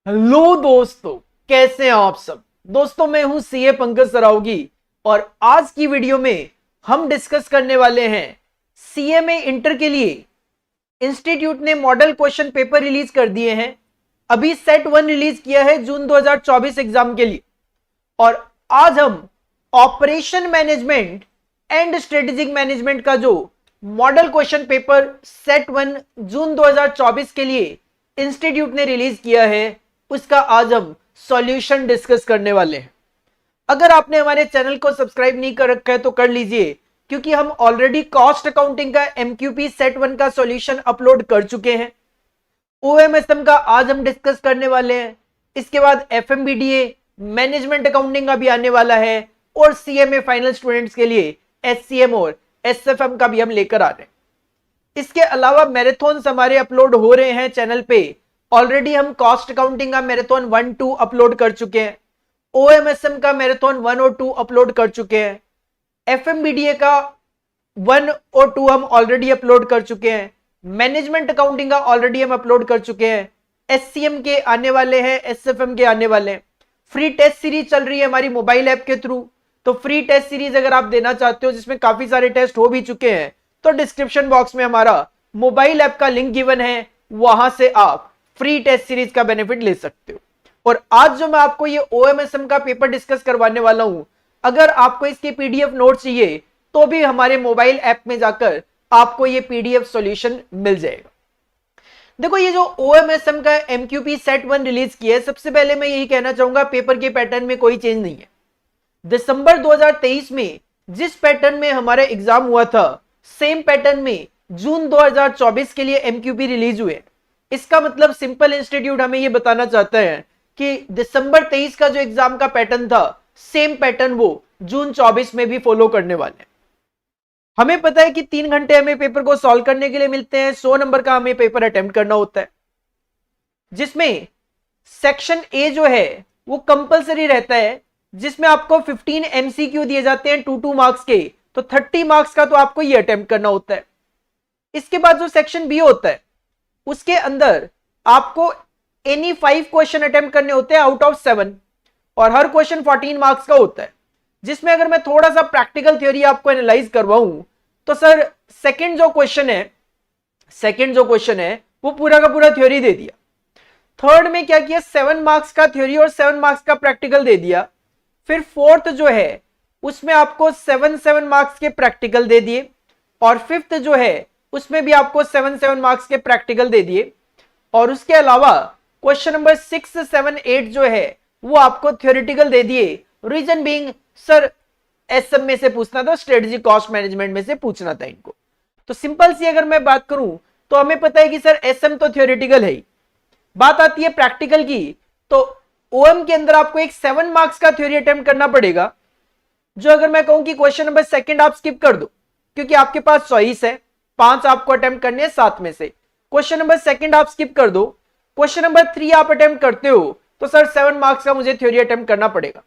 Hello दोस्तों, कैसे हैं आप सब। दोस्तों मैं हूं सीए पंकज सरावगी और आज की वीडियो में हम डिस्कस करने वाले हैं सीए में इंटर के लिए इंस्टीट्यूट ने मॉडल क्वेश्चन पेपर रिलीज कर दिए हैं। अभी सेट 1 रिलीज किया है जून 2024 एग्जाम के लिए और आज हम operation management and strategic management का जो मॉडल क्वेश्चन पेपर सेट 1 जून 2024 के लिए इंस्टीट्यूट ने रिलीज किया है उसका आज हम सॉल्यूशन डिस्कस करने वाले हैं। अगर आपने हमारे चैनल को सब्सक्राइब नहीं कर रखा है तो कर लीजिए, क्योंकि हम ऑलरेडी कॉस्ट अकाउंटिंग का एमक्यूपी सेट 1 का सॉल्यूशन अपलोड कर चुके हैं। ओएमएसएम का आज हम डिस्कस करने वाले हैं। इसके बाद एफएमबीडीए मैनेजमेंट अकाउंटिंग का भी आने वाला है और सीएमए फाइनल स्टूडेंट्स के लिए एससीएम और एसएफएम का भी हम लेकर आ रहे हैं। इसके अलावा मैराथन्स हमारे अपलोड हो रहे हैं चैनल पे। ऑलरेडी हम कॉस्ट अकाउंटिंग का मैराथन 1-2 अपलोड कर चुके हैं, ओएमएसएम का मैराथन 1 और 2 अपलोड कर चुके हैं, एफएमबीडीए का 1 और 2 हम ऑलरेडी अपलोड कर चुके हैं, मैनेजमेंट अकाउंटिंग का ऑलरेडी हम अपलोड कर चुके हैं, एससीएम के आने वाले हैं, एसएफएम के आने वाले हैं। फ्री टेस्ट सीरीज चल रही है हमारी मोबाइल ऐप के थ्रू, तो फ्री टेस्ट सीरीज अगर आप देना चाहते हो जिसमें काफी सारे टेस्ट हो भी चुके हैं तो डिस्क्रिप्शन बॉक्स में हमारा मोबाइल ऐप का लिंक गिवन है, वहां से आप फ्री टेस्ट सीरीज का बेनिफिट ले सकते हो। और आज जो मैं आपको ये ओएमएसएम का पेपर डिस्कस करवाने वाला हूं, अगर आपको इसके पीडीएफ नोट चाहिए तो भी हमारे मोबाइल ऐप में जाकर आपको ये पीडीएफ सॉल्यूशन मिल जाएगा। देखो, ये जो ओएमएसएम का एमक्यूपी सेट 1 रिलीज किया है, सबसे पहले मैं यही कहना चाहूंगा पेपर के पैटर्न में कोई चेंज नहीं है। दिसंबर 2023 में जिस पैटर्न में हमारा एग्जाम हुआ था, सेम पैटर्न में जून 2024 के लिए एमक्यूपी रिलीज हुए। इसका मतलब सिंपल इंस्टीट्यूट हमें यह बताना चाहता है कि दिसंबर 23 का जो एग्जाम का पैटर्न था, सेम पैटर्न वो जून 24 में भी फॉलो करने वाले हैं। हमें पता है कि 3 घंटे हमें पेपर को सॉल्व करने के लिए मिलते हैं। 100 नंबर का हमें पेपर अटेम्प्ट करना होता है, जिसमें सेक्शन ए जो है वो कंपलसरी रहता है, जिसमें आपको 15 एमसीक्यू दिए जाते हैं 2-2 मार्क्स के, तो 30 मार्क्स का तो आपको ये अटेम्प्ट करना होता है। इसके बाद जो सेक्शन बी होता है उसके अंदर आपको एनी 5 क्वेश्चन अटेम्प्ट करने होते हैं आउट ऑफ 7 और हर क्वेश्चन 14 मार्क्स का होता है, जिसमें अगर मैं थोड़ा सा प्रैक्टिकल थ्योरी आपको एनालाइज करवाऊं तो सर सेकंड जो क्वेश्चन है वो पूरा का पूरा थ्योरी दे दिया। थर्ड में क्या किया, 7 मार्क्स का थ्योरी और 7 मार्क्स का प्रैक्टिकल दे दिया। फिर फोर्थ जो है उसमें आपको 7 मार्क्स के प्रैक्टिकल दे दिए और फिफ्थ जो है उसमें भी आपको 7 मार्क्स के प्रैक्टिकल दे दिए। और उसके अलावा क्वेश्चन नंबर 6, 7, 8 जो है वो आपको थ्योरेटिकल दे दिए। रीजन बीइंग सर एसएम में से पूछना था, स्ट्रेटेजिक कॉस्ट मैनेजमेंट में से पूछना था इनको। तो सिंपल सी अगर मैं बात करूं तो हमें पता है कि सर एसएम तो थ्योरेटिकल है ही। बात आती है प्रैक्टिकल की, तो ओएम के अंदर आपको एक 7 मार्क्स का थ्योरी अटेम्प्ट करना पड़ेगा, जो अगर मैं कहूं कि क्वेश्चन नंबर 2 आप स्किप कर दो क्योंकि आपके पास चॉइस है, 5 आपको अटेम्प्ट करने हैं 7 में से। क्वेश्चन नंबर 2 आप स्किप कर दो, क्वेश्चन नंबर 3 आप अटेम्प्ट करते हो तो सर 7 मार्क्स का मुझे थ्योरी अटेम्प्ट करना पड़ेगा,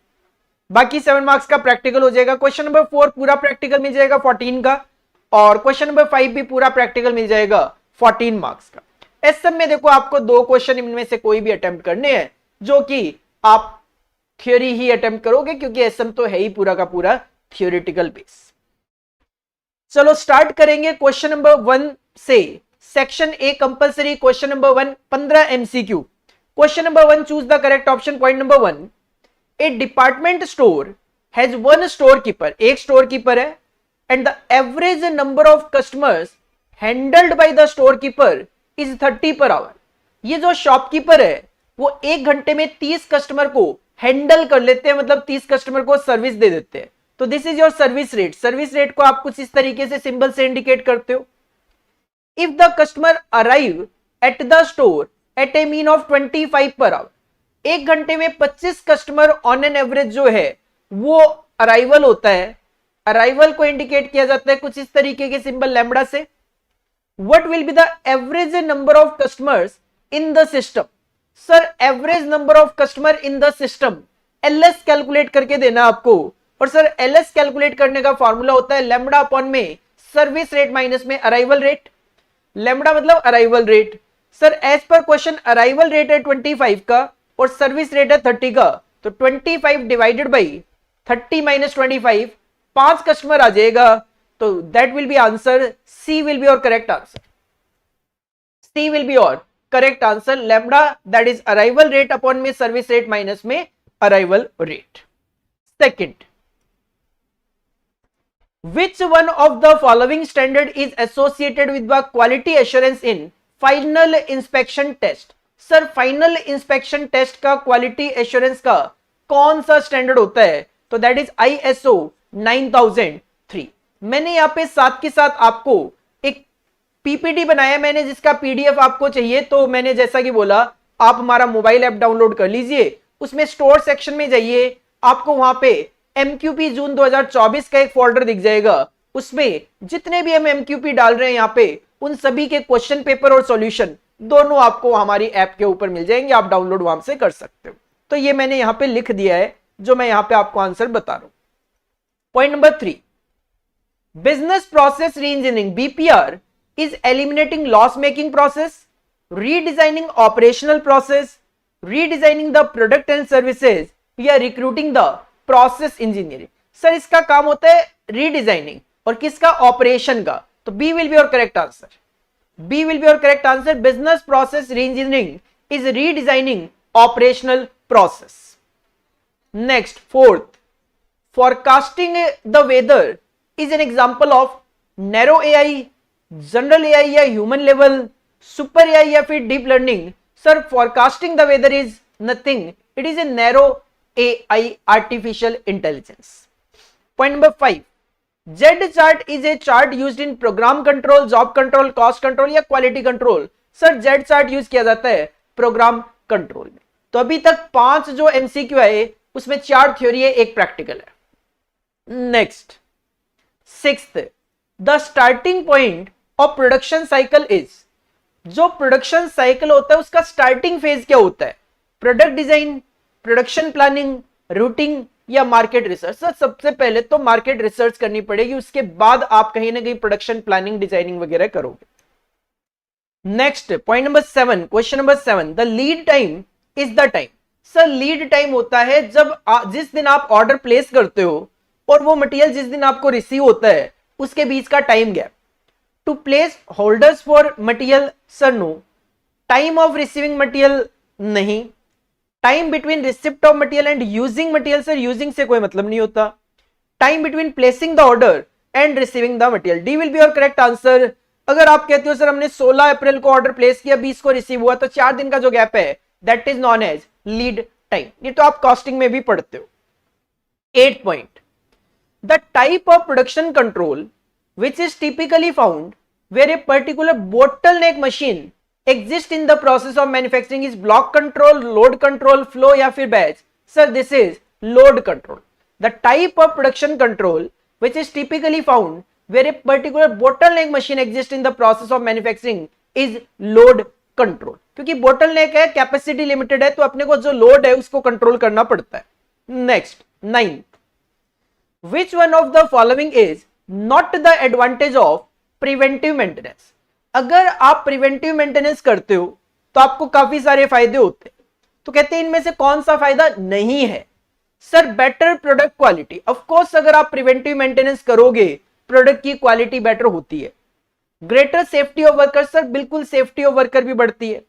बाकी 7 मार्क्स का प्रैक्टिकल हो जाएगा। क्वेश्चन नंबर 4 पूरा प्रैक्टिकल मिल जाएगा 14 का और क्वेश्चन नंबर 5 भी पूरा प्रैक्टिकल मिल जाएगा 14 मार्क्स का। एसएम में देखो आपको 2 क्वेश्चन इनमें से कोई भी अटेम्प्ट करने हैं, जो कि आप थ्योरी ही अटेम्प्ट करोगे क्योंकि एसएम तो है ही पूरा का पूरा थ्योरेटिकल बेस। चलो स्टार्ट करेंगे क्वेश्चन नंबर 1 से। Section A compulsory, question number 1 15 MCQ. Question number 1, choose the correct option. Point number 1, A department store has 1 store keeper, एक स्टोर कीपर है, and the average number of customers handled by the store keeper is 30 per hour. ये जो shopkeeper है वो 1 घंटे में 30 customer को handle कर लेते हैं, मतलब 30 कस्टमर को सर्विस दे देते हैं। तो this is your service rate. Service rate को आप कुछ इस तरीके से सिंबल से इंडिकेट करते हो। If the customer arrive at the store at a mean of 25 per our, 1 घंटे में 25 कस्टमर ऑन एन एवरेज जो है वो अराइवल होता है। अराइवल को इंडिकेट किया जाता है कुछ इस तरीके के सिंबल लैम्बडा से। What will be the average number of customers in the system. Sir average number of customer in the system, LS calculate करके देना आपको। और सर एलएस कैलकुलेट करने का फॉर्मूला होता है लैम्बडा अपॉन में सर्विस रेट माइनस में अराइवल रेट। लैम्बडा मतलब arrival rate. Sir as per question arrival rate है 25 का, और सर्विस रेट है 30 का, तो 25 डिवाइडेड बाई 30 माइनस 25, 5 कस्टमर आ जाएगा, तो that will be answer, C will be your correct answer, C will be your correct answer, lambda that is arrival rate upon में सर्विस रेट माइनस में arrival rate. Second, which one of the following standard is associated with the quality assurance in final inspection test? Sir final inspection test का quality assurance का कौन सा standard होता है? तो that is ISO 9003। मैंने यहाँ पे साथ के साथ आपको एक पीपीटी बनाया मैंने, जिसका पीडीएफ आपको चाहिए तो मैंने जैसा कि बोला, आप हमारा मोबाइल ऐप डाउनलोड कर लीजिए, उसमें स्टोर सेक्शन में जाइए, आपको वहां पे MQP जून 2024 का एक फोल्डर दिख जाएगा, उसमें जितने भी हम MQP डाल रहे हैं यहाँ पे, उन सभी के क्वेश्चन पेपर और सॉल्यूशन दोनों आपको हमारी ऐप के ऊपर मिल जाएंगे, आप डाउनलोड वहां से कर सकते हो। तो ये मैंने यहाँ पे लिख दिया है जो मैं यहाँ पे आपको आंसर बता रहा हूं। Point number 3, business process reengineering BPR is eliminating loss making process, redesigning operational process, redesigning the product and services, या recruiting the process engineering. Sir इसका काम होता है रीडिजाइनिंग, और किसका? ऑपरेशन का, तो B will be your correct answer, B will be your correct answer, business process reengineering is redesigning operational process. Next, fourth, forecasting the weather is an example of narrow AI, general AI या human level, super AI या फिर deep learning? Sir forecasting the weather is nothing, it is a narrow AI, artificial intelligence. Point number 5, Z chart is a chart used in program control, job control, cost control या quality control? Sir Z chart use किया जाता है program control में। तो अभी तक 5 जो MCQ आए उसमें 4 थ्योरी है, 1 प्रैक्टिकल है। Next, 6th, the starting point of production cycle is, जो प्रोडक्शन साइकिल होता है उसका स्टार्टिंग फेज क्या होता है? Product design, production planning, routing या मार्केट रिसर्च? सर सबसे पहले तो मार्केट रिसर्च करनी पड़ेगी, उसके बाद आप कहीं ना कहीं प्रोडक्शन प्लानिंग, डिजाइनिंग वगैरह करोगे। Next, point number 7, question number 7, the lead time is the time. Sir lead time होता है जब जिस दिन आप ऑर्डर प्लेस करते हो और वो मटेरियल जिस दिन आपको रिसीव होता है उसके बीच का time gap. To place holders for material, sir no. Time of receiving material, नहीं। Time between receipt of material and using material, sir using से कोई मतलब नहीं होता। Time between placing the order and receiving the material, D will be your correct answer. अगर आप कहते हो सर हमने 16 अप्रैल को ऑर्डर प्लेस किया, 20 को रिसीव हुआ, तो 4 दिन का जो गैप है that is known as lead time. ये तो आप कॉस्टिंग में भी पढ़ते हो। 8th point, the type of production control which is typically found where a particular bottleneck machine exists in the process of manufacturing is block control, load control, flow या फिर batch? Sir, this is load control. The type of production control which is typically found where a particular bottleneck machine exists in the process of manufacturing is load control. क्योंकि bottleneck है, capacity limited है, तो अपने को जो load है उसको control करना पड़ता है। Next, 9th, which one of the following is not the advantage of preventive maintenance? अगर आप प्रिवेंटिव मेंटेनेंस करते हो तो आपको काफी सारे फायदे होते हैं, तो कहते हैं इनमें से कौन सा फायदा नहीं है? Sir better product quality. Of course अगर आप प्रिवेंटिव मेंटेनेंस करोगे प्रोडक्ट की क्वालिटी बेटर होती है। Greater safety of worker, sir बिल्कुल सेफ्टी ऑफ वर्कर भी बढ़ती है।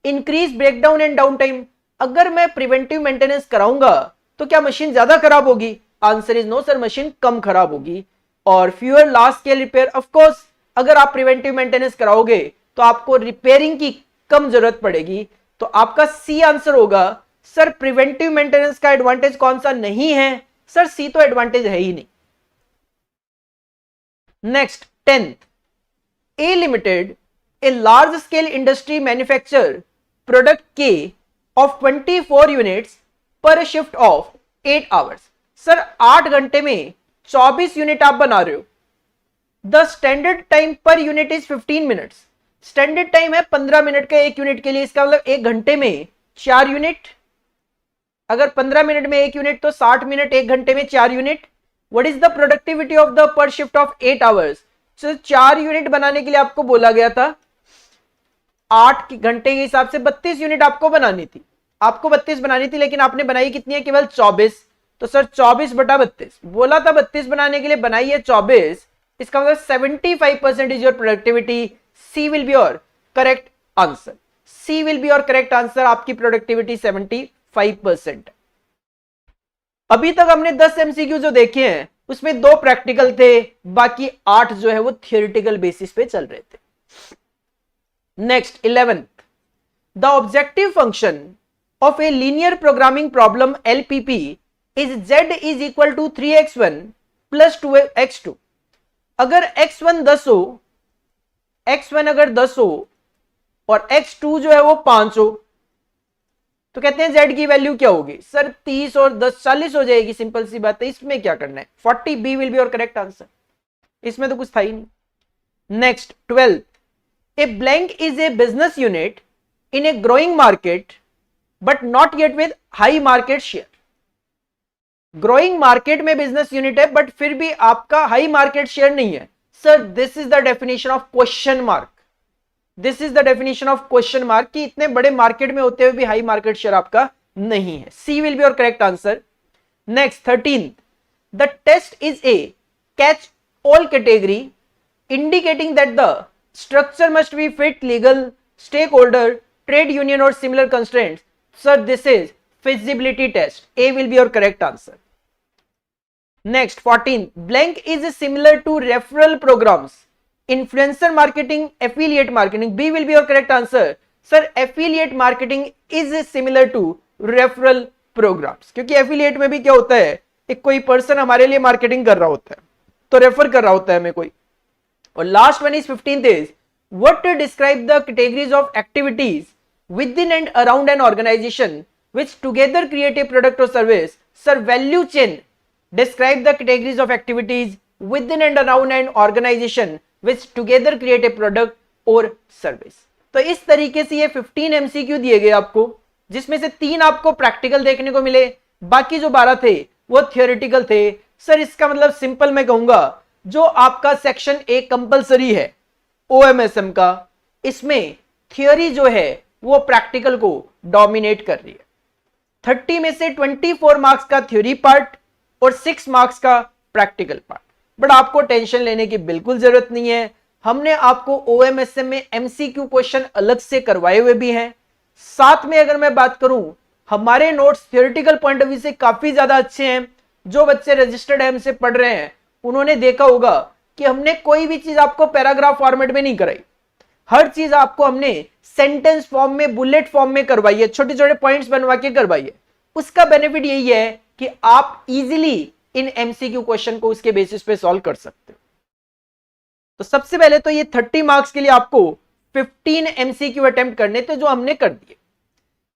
Increase breakdown and down time, अगर मैं प्रिवेंटिव मेंटेनेंस कराऊंगा तो क्या मशीन ज्यादा खराब होगी? Answer is no sir, machine कम खराब होगी। और fewer large scale repair, of course अगर आप प्रिवेंटिव मेंटेनेंस कराओगे तो आपको रिपेयरिंग की कम जरूरत पड़ेगी, तो आपका सी आंसर होगा। सर प्रिवेंटिव मेंटेनेंस का एडवांटेज कौन सा नहीं है? सर सी तो एडवांटेज है ही नहीं। Next, 10th, A limited a large scale industry manufacture product के ऑफ 24 यूनिट्स पर शिफ्ट ऑफ 8 आवर्स। सर 8 घंटे में 24 यूनिट आप बना रहे हो। The standard time per unit is 15 minutes. Standard time है 15 मिनट का एक यूनिट के लिए, इसका मतलब 1 घंटे में 4 यूनिट। अगर 15 मिनट में 1 यूनिट तो 60 मिनट 1 घंटे में 4 unit. What is the productivity of the पर शिफ्ट ऑफ 8 आवर्स? 4 यूनिट बनाने के लिए आपको बोला गया था 8 घंटे के हिसाब से 32 यूनिट आपको बनानी थी। आपको 32 बनानी थी लेकिन आपने बनाई कितनी है, केवल 24। तो सर 24/32 बोला था, 32 बनाने के लिए बनाई है 24, इसका मतलब 75% is your productivity. C will be your correct answer. C will be your correct answer. आपकी प्रोडक्टिविटी 75%। अभी तक हमने 10 एमसीक्यू जो देखे हैं उसमें 2 प्रैक्टिकल थे, बाकी 8 जो है वो थियोरिटिकल बेसिस पे चल रहे थे। Next 11th, the objective function of a linear programming problem LPP is z is equal to 3x1 plus 2x2। अगर x1 10 हो, x1 अगर 10 हो और x2 जो है वो 5 हो, तो कहते हैं z की वैल्यू क्या होगी? सर 30 और 10 40 हो जाएगी, सिंपल सी बात है। इसमें क्या करना है? 40 B will be your correct answer. इसमें तो कुछ था ही नहीं। Next 12th, a blank is a business unit in a growing market but not yet with high market share. Growing market में बिजनेस यूनिट है बट फिर भी आपका हाई मार्केट शेयर नहीं है। Sir this is the definition of question mark. This is the definition of question mark कि इतने बड़े मार्केट में होते हुए भी हाई मार्केट शेयर आपका नहीं है। C will be your correct answer. Next 13th, the test is a catch all category indicating that the structure must be fit legal stakeholder trade union और similar constraints. Sir this is feasibility test. A will be your correct answer. Next 14, blank is similar to referral programs, influencer marketing, affiliate marketing. B will be your correct answer. Sir affiliate marketing is similar to referral programs, क्योंकि affiliate में भी क्या होता है, एक कोई person हमारे लिए मार्केटिंग कर रहा होता है तो रेफर कर रहा होता है हमें कोई। और last one is 15th is what describe the categories of activities within and around an organization which together create a product or service. Sir value chain describe the categories of activities within and around an organization which together create a product or service. तो इस तरीके से ये 15 MCQ दिए गए आपको, जिसमें से 3 आपको प्रैक्टिकल देखने को मिले, बाकी जो 12 थे वो थियोरिटिकल थे। सर इसका मतलब सिंपल मैं कहूंगा, जो आपका सेक्शन ए कंपलसरी है ओएमएसएम का, इसमें थियोरी जो है वो प्रैक्टिकल को डोमिनेट कर रही है। 30 में से 24 मार्क्स का थ्योरी पार्ट और 6 मार्क्स का प्रैक्टिकल पार्ट। बट आपको टेंशन लेने की बिल्कुल जरूरत नहीं है। हमने आपको ओएमएसएम में एमसीक्यू क्वेश्चन अलग से करवाए हुए भी हैं। साथ में अगर मैं बात करूं, हमारे notes theoretical point of view से काफी ज्यादा अच्छे हैं। जो बच्चे रजिस्टर्ड है हमसे पढ़ रहे हैं उन्होंने देखा होगा कि हमने कोई भी चीज आपको पैराग्राफ फॉर्मेट में नहीं कराई। हर चीज आपको हमने सेंटेंस फॉर्म में, बुलेट फॉर्म में करवाई है, छोटे छोटे पॉइंट्स बनवा के करवाई है। उसका बेनिफिट यही है कि आप इजीली इन एमसीक्यू क्वेश्चन को उसके बेसिस पे सॉल्व कर सकते हो। तो सबसे पहले तो ये 30 मार्क्स के लिए आपको 15 एमसीक्यू अटेम्प्ट करने थे, जो हमने कर दिए।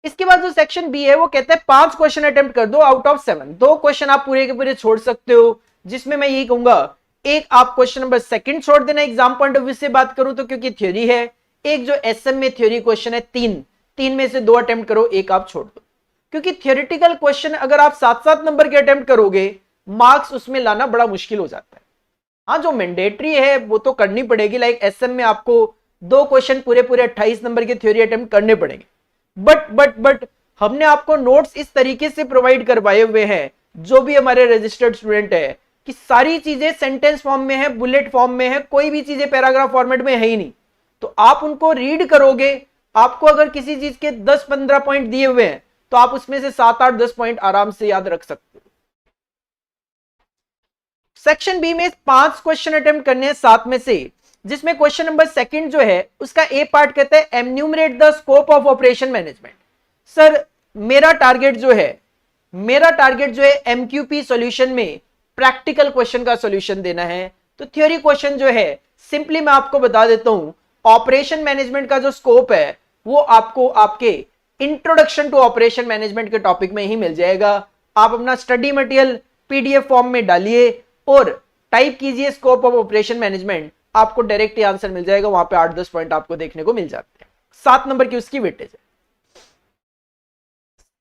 इसके बाद जो सेक्शन बी है वो कहता है 5 क्वेश्चन अटेम्प्ट कर दो आउट ऑफ 7। 2 क्वेश्चन आप पूरे के पूरे छोड़ सकते हो, जिसमें मैं यही कहूंगा, एक आप क्वेश्चन नंबर 2 छोड़ देना एग्जाम पॉइंट ऑफ व्यू से बात करूं तो, क्योंकि थ्योरी है। एक जो एसएम में थ्योरी क्वेश्चन है 3 में से 2 अटेम्प्ट करो, एक आप छोड़ दो। क्योंकि थियोरेटिकल क्वेश्चन अगर आप 7-7 नंबर के अटेम्प्ट करोगे, मार्क्स उसमें लाना बड़ा मुश्किल हो जाता है। हाँ जो मैंडेटरी है वो तो करनी पड़ेगी, लाइक एसएम में आपको 2 क्वेश्चन पूरे 28 नंबर के थ्योरी अटेम्प्ट करने पड़ेंगे। बट हमने आपको नोट्स इस तरीके से प्रोवाइड करवाए हुए हैं, जो भी हमारे रजिस्टर्ड स्टूडेंट है, कि सारी चीजें सेंटेंस फॉर्म में है, बुलेट फॉर्म में है, कोई भी चीजें पैराग्राफ फॉर्मेट में है ही नहीं। तो आप उनको रीड करोगे, आपको अगर किसी चीज के 10-15 पॉइंट दिए हुए हैं तो आप उसमें से 7-8-10 पॉइंट आराम से याद रख सकते हो। सेक्शन बी में 5 क्वेश्चन अटेम्प्ट करने हैं 7 में से, जिसमें क्वेश्चन नंबर 2 जो है उसका ए पार्ट कहता है enumerate the scope of operation management. Sir मेरा टारगेट जो है एमक्यूपी सॉल्यूशन में प्रैक्टिकल क्वेश्चन का सॉल्यूशन देना है। तो थ्योरी क्वेश्चन जो है सिंपली मैं आपको बता देता हूं, ऑपरेशन मैनेजमेंट का जो स्कोप है वो आपको आपके इंट्रोडक्शन टू ऑपरेशन मैनेजमेंट के टॉपिक में ही मिल जाएगा। आप अपना स्टडी मटेरियल पीडीएफ फॉर्म में डालिए और टाइप कीजिए स्कोप ऑफ ऑपरेशन मैनेजमेंट, आपको डायरेक्ट आंसर मिल जाएगा। वहां पे 8-10 पॉइंट आपको देखने को मिल जाते हैं। 7 नंबर की उसकी वेटेज है।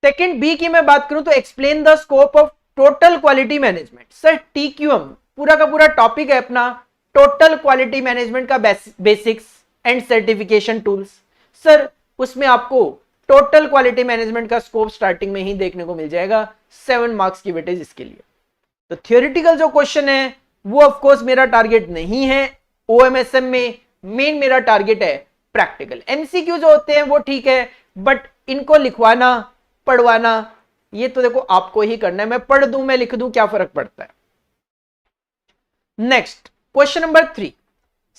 सेकंड बी की मैं बात करूं तो explain the scope of total quality management. Sir TQM पूरा का पूरा टॉपिक है अपना टोटल क्वालिटी मैनेजमेंट का basics and certification tools. Sir उसमें आपको टोटल क्वालिटी मैनेजमेंट का स्कोप स्टार्टिंग में ही देखने को मिल जाएगा। 7 मार्क्स की वेटेज इसके लिए। तो थियोरिटिकल जो क्वेश्चन है वो ऑफ कोर्स मेरा टारगेट नहीं है ओएमएसएम में, मेन मेरा टारगेट है प्रैक्टिकल। एमसीक्यू जो होते हैं वो ठीक है, बट इनको लिखवाना पढ़वाना ये तो देखो आपको ही करना है। मैं पढ़ दूं मैं लिख दूं क्या फर्क पड़ता है। Next question number 3।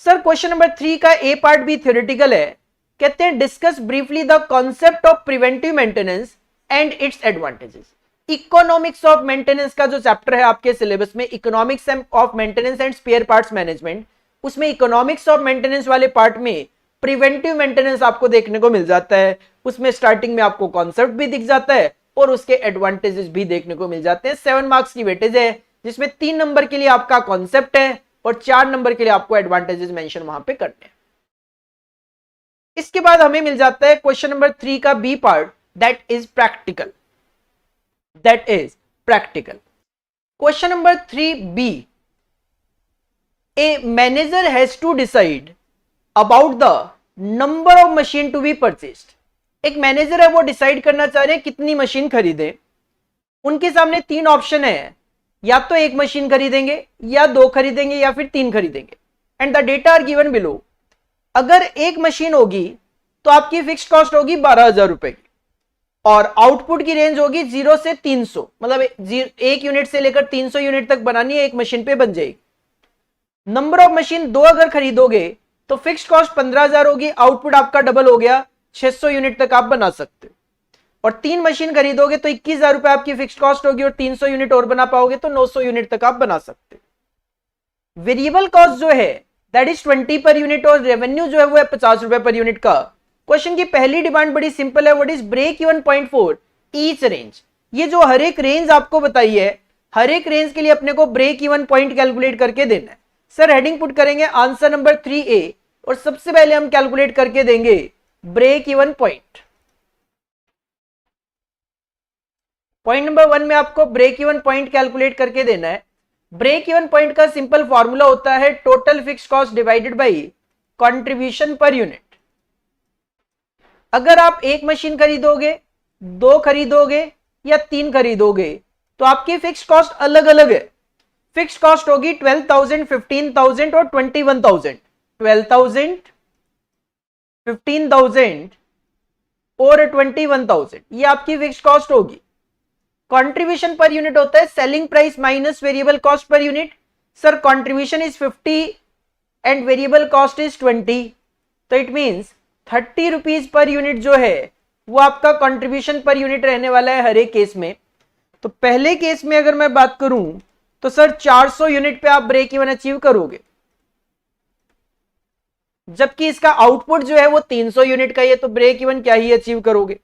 Sir question number 3 का ए पार्ट भी थ्योरेटिकल है। कहते हैं discuss briefly the concept of preventive maintenance and its advantages. Economics of maintenance का जो चैप्टर है आपके सिलेबस में, economics of maintenance and spare parts management, उसमें इकोनॉमिक्स ऑफ मेंटेनेंस वाले पार्ट में प्रिवेंटिव मेंटेनेंस आपको देखने को मिल जाता है। उसमें स्टार्टिंग में आपको कॉन्सेप्ट भी दिख जाता है और उसके एडवांटेजेस भी देखने को मिल जाते हैं। 7 मार्क्स की वेटेज है, जिसमें 3 नंबर के लिए आपका कॉन्सेप्ट है और 4 नंबर के लिए आपको एडवांटेजेस मेंशन वहां पे करने हैं। इसके बाद हमें मिल जाता है क्वेश्चन नंबर 3 का B part, that is practical. Question number 3b, a manager has to decide about the number of machine to be purchased. एक मैनेजर है वो डिसाइड करना चाह रहे हैं कितनी मशीन खरीदे। उनके सामने 3 ऑप्शन है, या तो 1 मशीन खरीदेंगे या 2 खरीदेंगे या फिर 3 खरीदेंगे। And the data are given below. अगर 1 मशीन होगी तो आपकी फिक्स्ड कॉस्ट होगी 12,000 रुपए की और आउटपुट की रेंज होगी 0 से 300, मतलब 1 यूनिट से लेकर 300 यूनिट तक बनानी है, 1 मशीन पे बन जाएगी। नंबर ऑफ मशीन 2 अगर खरीदोगे तो फिक्स्ड कॉस्ट 15,000 होगी, आउटपुट आपका डबल हो गया, 600 यूनिट तक आप बना सकते हो। और 3 मशीन खरीदोगे तो 21,000 रुपए आपकी फिक्स्ड कॉस्ट होगी और 300 यूनिट और बना पाओगे तो 900 यूनिट तक आप बना सकते हो। वेरिएबल कॉस्ट जो है दैट इज 20 पर यूनिट और रेवेन्यू जो है वो है 50 रुपए पर यूनिट का। क्वेश्चन की पहली डिमांड बड़ी सिंपल है, what is break even point for each range. ये जो हर एक रेंज आपको बताई है, हर एक रेंज के लिए अपने को ब्रेक इवन पॉइंट कैलकुलेट करके देना है। सर हेडिंग पुट करेंगे आंसर नंबर 3A और सबसे पहले हम कैलकुलेट करके देंगे break even point. Point number 1 में आपको ब्रेक इवन पॉइंट कैलकुलेट करके देना है। ब्रेक इवन पॉइंट का सिंपल फॉर्मूला होता है total fixed cost divided by contribution per unit. अगर आप 1 मशीन खरीदोगे, 2 खरीदोगे या 3 खरीदोगे तो आपकी फिक्स्ड कॉस्ट अलग अलग है। फिक्स्ड कॉस्ट होगी 12,000, 15,000 और 21,000। 12,000, 15,000 और 21,000 ये आपकी फिक्स्ड कॉस्ट होगी। कंट्रीब्यूशन पर यूनिट होता है selling price minus variable cost per unit. Sir contribution is 50 and variable cost is 20, तो it means 30 rupees per unit जो है वो आपका कंट्रीब्यूशन पर यूनिट रहने वाला है हर एक केस में। तो पहले केस में अगर मैं बात करूं तो सर 400 यूनिट पे आप ब्रेक इवन अचीव करोगे, जबकि इसका आउटपुट जो है वो 300 यूनिट का ही है, तो ब्रेक इवन क्या ही अचीव करोगे।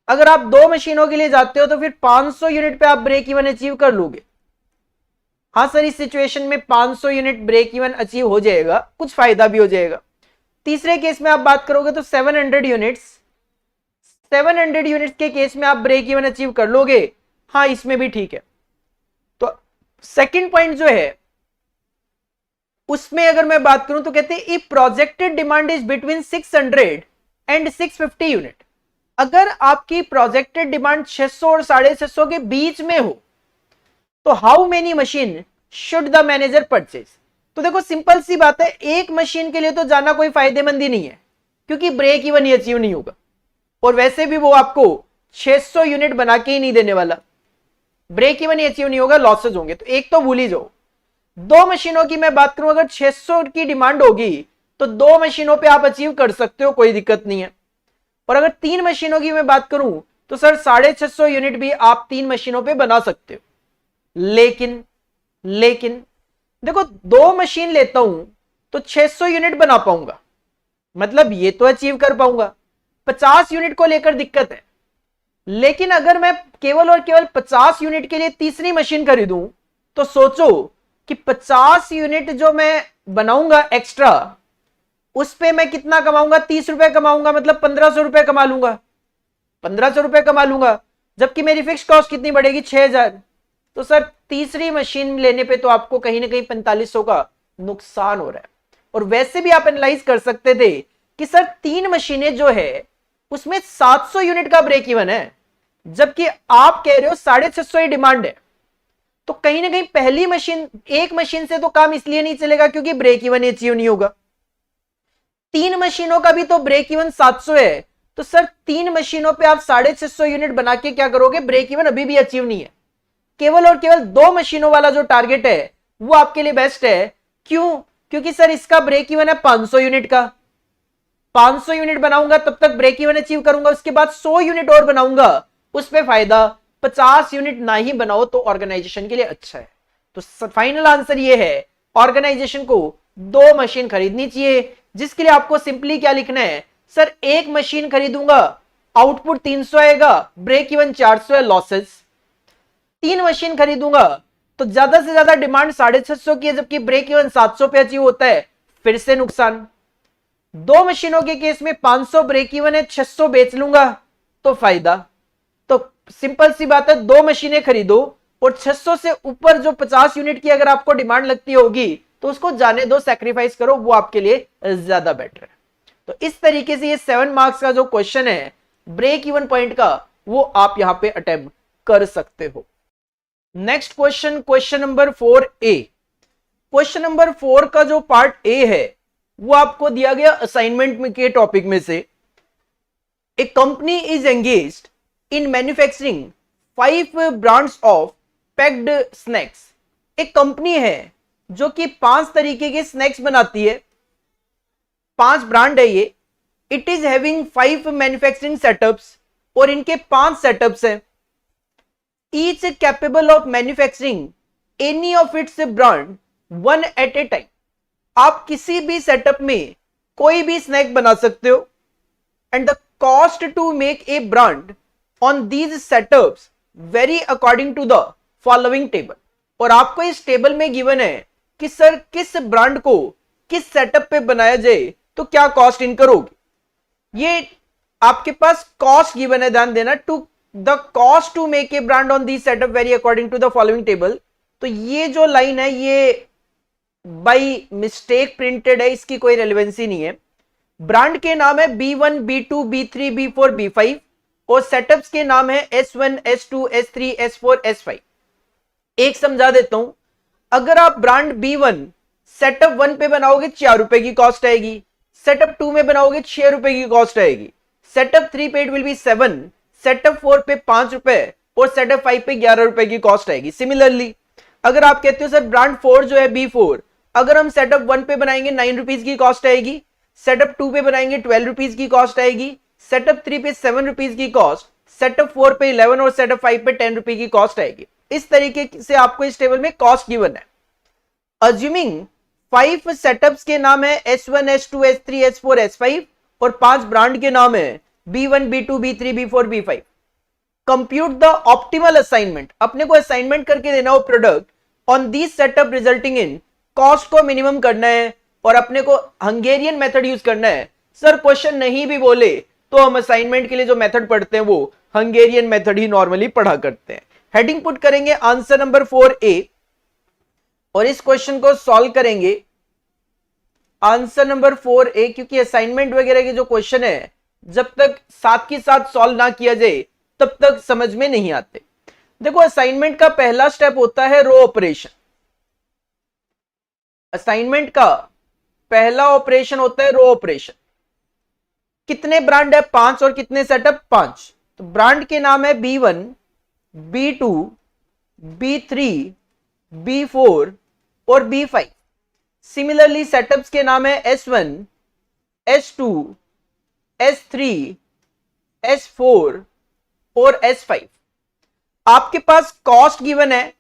अगर आप 2 मशीनों के लिए जाते हो तो फिर 500 यूनिट पे आप ब्रेक इवन अचीव कर लोगे। हाँ सर इस सिचुएशन में 500 यूनिट ब्रेक इवन अचीव हो जाएगा, कुछ फायदा भी हो जाएगा। तीसरे केस में आप बात करोगे तो 700 यूनिट्स के केस में आप ब्रेक इवन अचीव कर लोगे। हाँ इसमें भी ठीक है। तो सेकंड पॉइंट जो है उसमें अगर मैं बात करूं तो कहते हैं if projected demand is between 600 and 650 unit. अगर आपकी प्रोजेक्टेड डिमांड 600 और 650 के बीच में हो तो how many machine should the manager purchase. तो देखो सिंपल सी बात है, 1 मशीन के लिए तो जाना कोई फायदेमंद ही नहीं है क्योंकि ब्रेक इवन ही अचीव नहीं होगा और वैसे भी वो आपको 600 यूनिट बना के ही नहीं देने वाला। ब्रेक इवन ही अचीव नहीं होगा, लॉसेज होंगे, तो एक तो भूल ही जाओ। 2 मशीनों की मैं बात करूं, अगर 600 की डिमांड होगी तो 2 मशीनों पे आप अचीव कर सकते हो, कोई दिक्कत नहीं है। और अगर 3 मशीनों की मैं बात करूं तो सर 650 यूनिट भी आप 3 मशीनों पे बना सकते हो। लेकिन देखो 2 मशीन लेता हूं तो 600 यूनिट बना पाऊंगा, मतलब ये तो अचीव कर पाऊंगा। 50 यूनिट को लेकर दिक्कत है। लेकिन अगर मैं केवल और केवल 50 यूनिट के लिए तीसरी मशीन खरीदूं तो सोचो कि 50 यूनिट जो मैं बनाऊंगा एक्स्ट्रा उस पे मैं कितना कमाऊंगा, 30 रुपए कमाऊंगा, मतलब 1500 रुपए कमा लूंगा। 1500 रुपए कमा लूंगा, जबकि मेरी फिक्स कॉस्ट कितनी बढ़ेगी, 6000। तो सर तीसरी मशीन लेने पे तो आपको कहीं ना कहीं 4500 का नुकसान हो रहा है। और वैसे भी आप एनालाइज कर सकते थे कि सर 3 मशीनें जो है उसमें 700 यूनिट का ब्रेक इवन है, जबकि आप कह रहे हो 650 ही डिमांड है। तो कहीं ना कहीं पहली मशीन, एक मशीन से तो काम इसलिए नहीं चलेगा क्योंकि ब्रेक इवन अचीव नहीं होगा। 3 मशीनों का भी तो ब्रेक इवन 700 है, तो सर 3 मशीनों पे आप 650 यूनिट बना के क्या करोगे, ब्रेक इवन अभी भी अचीव नहीं है। केवल और केवल 2 मशीनों वाला जो टारगेट है वो आपके लिए बेस्ट है। क्यों? क्योंकि सर इसका ब्रेक इवन है 500 यूनिट का। 500 यूनिट बनाऊंगा तब तक ब्रेक इवन अचीव करूंगा, उसके बाद 100 यूनिट और बनाऊंगा, उस पे फायदा। 50 यूनिट ना ही बनाओ तो ऑर्गेनाइजेशन के लिए अच्छा है। तो फाइनल आंसर ये है, ऑर्गेनाइजेशन को 2 मशीन खरीदनी चाहिए, जिसके लिए आपको सिंपली क्या लिखना है, सर 1 मशीन खरीदूंगा, आउटपुट 300 आएगा, ब्रेक इवन 400 है, लॉसेस। 3 मशीन खरीदूंगा तो ज्यादा से ज्यादा डिमांड 650 की है, जबकि ब्रेक इवन 700 पे अचीव होता है, फिर से नुकसान। 2 मशीनों के केस में 500 ब्रेक इवन है, 600 बेच लूंगा तो फायदा। तो सिंपल सी बात है, 2 मशीनें खरीदो और 600 से ऊपर जो 50 यूनिट की अगर आपको डिमांड लगती होगी तो उसको जाने दो, सैक्रिफाइस करो, वो आपके लिए ज्यादा बेटर है। तो इस तरीके से ये 7 मार्क्स का जो क्वेश्चन है ब्रेक इवन पॉइंट का, वो आप यहां पे अटेम्प्ट कर सकते हो। Next question, question number 4A। Question number 4 का जो पार्ट ए है वो आपको दिया गया असाइनमेंट के टॉपिक में से। A company is engaged in manufacturing 5 brands of packed snacks. एक कंपनी है जो कि 5 तरीके के स्नैक्स बनाती है, 5 ब्रांड है ये। It is having 5 manufacturing setups, और इनके 5 सेटअप्स हैं। Each capable of manufacturing any of its brand 1 at a time. आप किसी भी सेटअप में कोई भी स्नैक बना सकते हो। And the cost to make a brand on these setups vary according to the following table. और आपको इस टेबल में गिवन है कि सर किस ब्रांड को किस सेटअप पे बनाया जाए तो क्या कॉस्ट इनकर होगी। ये आपके पास कॉस्ट गिवन है, ध्यान देना। To the cost to make a brand on the setup vary according to the following table. तो ये जो लाइन है ये बाई मिस्टेक प्रिंटेड है, इसकी कोई रेलेवेंसी नहीं है। ब्रांड के नाम है B1, B2, B3, B4, B5 और सेटअप्स के नाम है S1, S2, S3, S4, S5। एक समझा देता हूं, अगर आप ब्रांड B1 सेटअप 1 पे बनाओगे 4 रुपए की कॉस्ट आएगी, सेटअप 2 में बनाओगे 6 रुपए की कॉस्ट आएगी, सेटअप 3 पे इट विल बी 7, सेटअप 4 पे 5 रुपए और सेटअप 5 पे 11 रुपए की कॉस्ट आएगी। सिमिलरली अगर आप कहते हो सर ब्रांड 4 जो है B4, अगर हम सेटअप 1 पे बनाएंगे 9 रुपीज की कॉस्ट आएगी, सेटअप 2 पे बनाएंगे 12 रुपीज की कॉस्ट आएगी, सेटअप 3 पे 7 रुपीज की कॉस्ट, सेटअप 4 पे 11 और सेटअप 5 पे 10 रुपए की कॉस्ट आएगी। इस तरीके से आपको इस टेबल में कॉस्ट गिवन है। अज्यूमिंग 5 सेटअप्स के नाम है S1, S2, S3, S4, S5 और 5 ब्रांड के नाम है B1, B2, B3, B4, B5। Compute the optimal assignment. अपने को असाइनमेंट करके देना हो product on this setup resulting in, cost को मिनिमम करना है और अपने को हंगेरियन मेथड यूज करना है। सर क्वेश्चन नहीं भी बोले तो हम असाइनमेंट के लिए जो मेथड पढ़ते हैं वो हंगेरियन मेथड ही नॉर्मली पढ़ा करते हैं। हेडिंग पुट करेंगे आंसर नंबर 4A और इस क्वेश्चन को सॉल्व करेंगे आंसर नंबर 4A, क्योंकि असाइनमेंट वगैरह के जो क्वेश्चन है जब तक साथ के साथ सॉल्व ना किया जाए तब तक समझ में नहीं आते। देखो असाइनमेंट का पहला स्टेप होता है रो ऑपरेशन। असाइनमेंट का पहला ऑपरेशन होता है रो ऑपरेशन। कितने ब्रांड है? 5 और कितने सेटअप? 5। तो ब्रांड के नाम है B1, B2, B3, B4 और B5। सिमिलरली सेटअप्स के नाम है S1, S2, S3, S4 और S5। आपके पास कॉस्ट गिवन है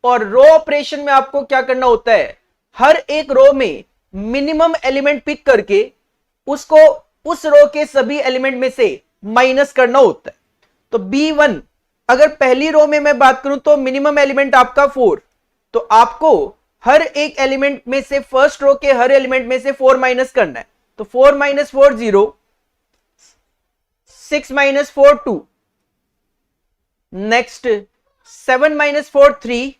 और रो ऑपरेशन में आपको क्या करना होता है, हर एक रो में मिनिमम एलिमेंट पिक करके उसको उस रो के सभी एलिमेंट में से माइनस करना होता है। तो B1 अगर पहली रो में मैं बात करूं तो मिनिमम एलिमेंट आपका 4, तो आपको हर एक एलिमेंट में से फर्स्ट रो के हर एलिमेंट में से 4 माइनस करना है। तो 4 - 4 0, 6 - 4 2, next 7 - 4 3,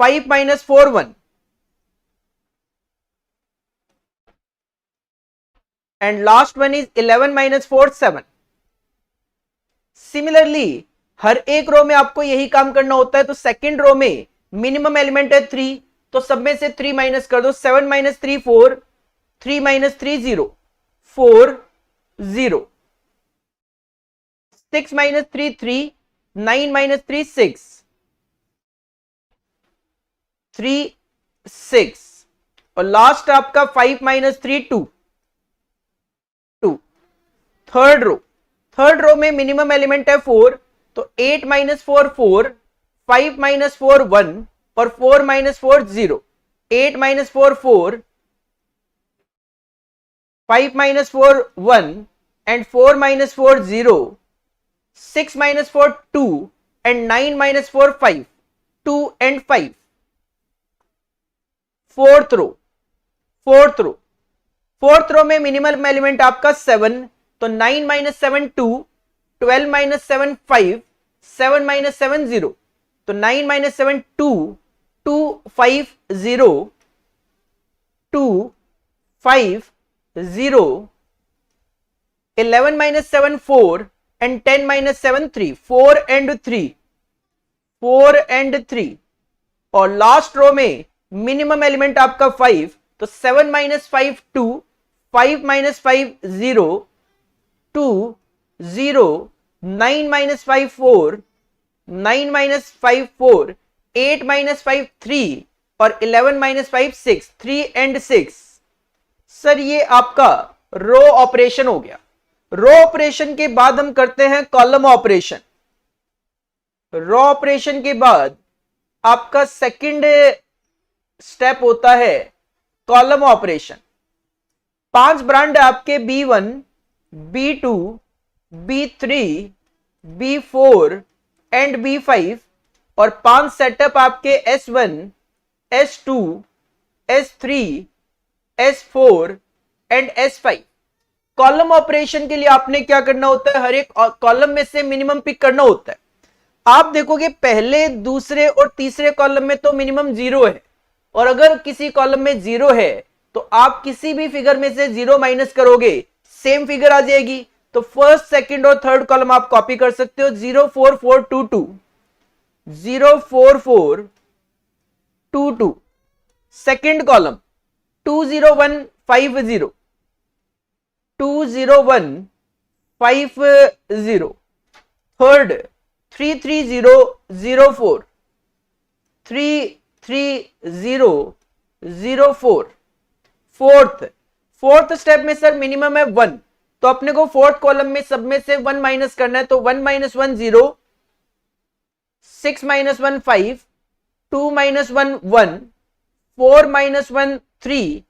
5 - 4 1 and last one is 11 - 4 7। Similarly हर एक रो में आपको यही काम करना होता है। तो सेकंड रो में मिनिमम एलिमेंट है 3, तो सब में से 3 माइनस कर दो। 7 माइनस 3 4, 3 माइनस 3 0, 4 0, 6 माइनस 3 3, 9 माइनस 3 6, 3 6, और लास्ट आपका 5 माइनस 3 2 2। थर्ड रो में मिनिमम एलिमेंट है 4, तो 8 माइनस 4 4, 5 माइनस 4 1, और 4 minus 4 0। 8 minus 4 4, 5 minus 4 1, and 4 minus 4 0, 6 minus 4 2, and 9 minus 4 5, 2 and 5। Fourth row में मिनिमम एलिमेंट आपका 7, तो 9 माइनस 7 2, 12 माइनस 7 5, 7 माइनस 7 0, तो 9 minus 7 2, 2 5 0, 2 5 0, 11 minus 7 4, and 10 minus 7 3, 4 and 3, 4 and 3, और लास्ट रो में मिनिमम एलिमेंट आपका 5, तो 7 minus 5 2, 5 minus 5 0, 2 0, 9 minus 5 4, 9 minus 5 4, 8 minus 5 3, और 11 minus 5 6, 3 and 6। Sir ये आपका रो ऑपरेशन हो गया। रो ऑपरेशन के बाद हम करते हैं कॉलम ऑपरेशन। रो ऑपरेशन के बाद आपका सेकंड स्टेप होता है कॉलम ऑपरेशन। 5 ब्रांड है आपके B1, B2, B3, B4 and B5, और 5 सेटअप आपके S1, S2, S3, S4 and S5। Column operation के लिए आपने क्या करना होता है, हर एक कॉलम में से मिनिमम पिक करना होता है। आप देखोगे पहले, दूसरे और तीसरे कॉलम में तो मिनिमम 0 है, और अगर किसी कॉलम में 0 है तो आप किसी भी फिगर में से 0 माइनस करोगे, सेम फिगर आ जाएगी। तो फर्स्ट, सेकंड और थर्ड कॉलम आप कॉपी कर सकते हो। 0 4 4 2 2, 0 4 4 2 2। Second column 2 0 1 5 0, 2 0 1 5 0। Third 3 3 0 0 4, 3 3 0 0 4। Fourth step में सर मिनिमम है 1, तो अपने को फोर्थ कॉलम में सब में से 1 माइनस करना है। तो 1 minus 1 0, 6 minus 1 5, 2 minus 1 1, 4 minus 1 3,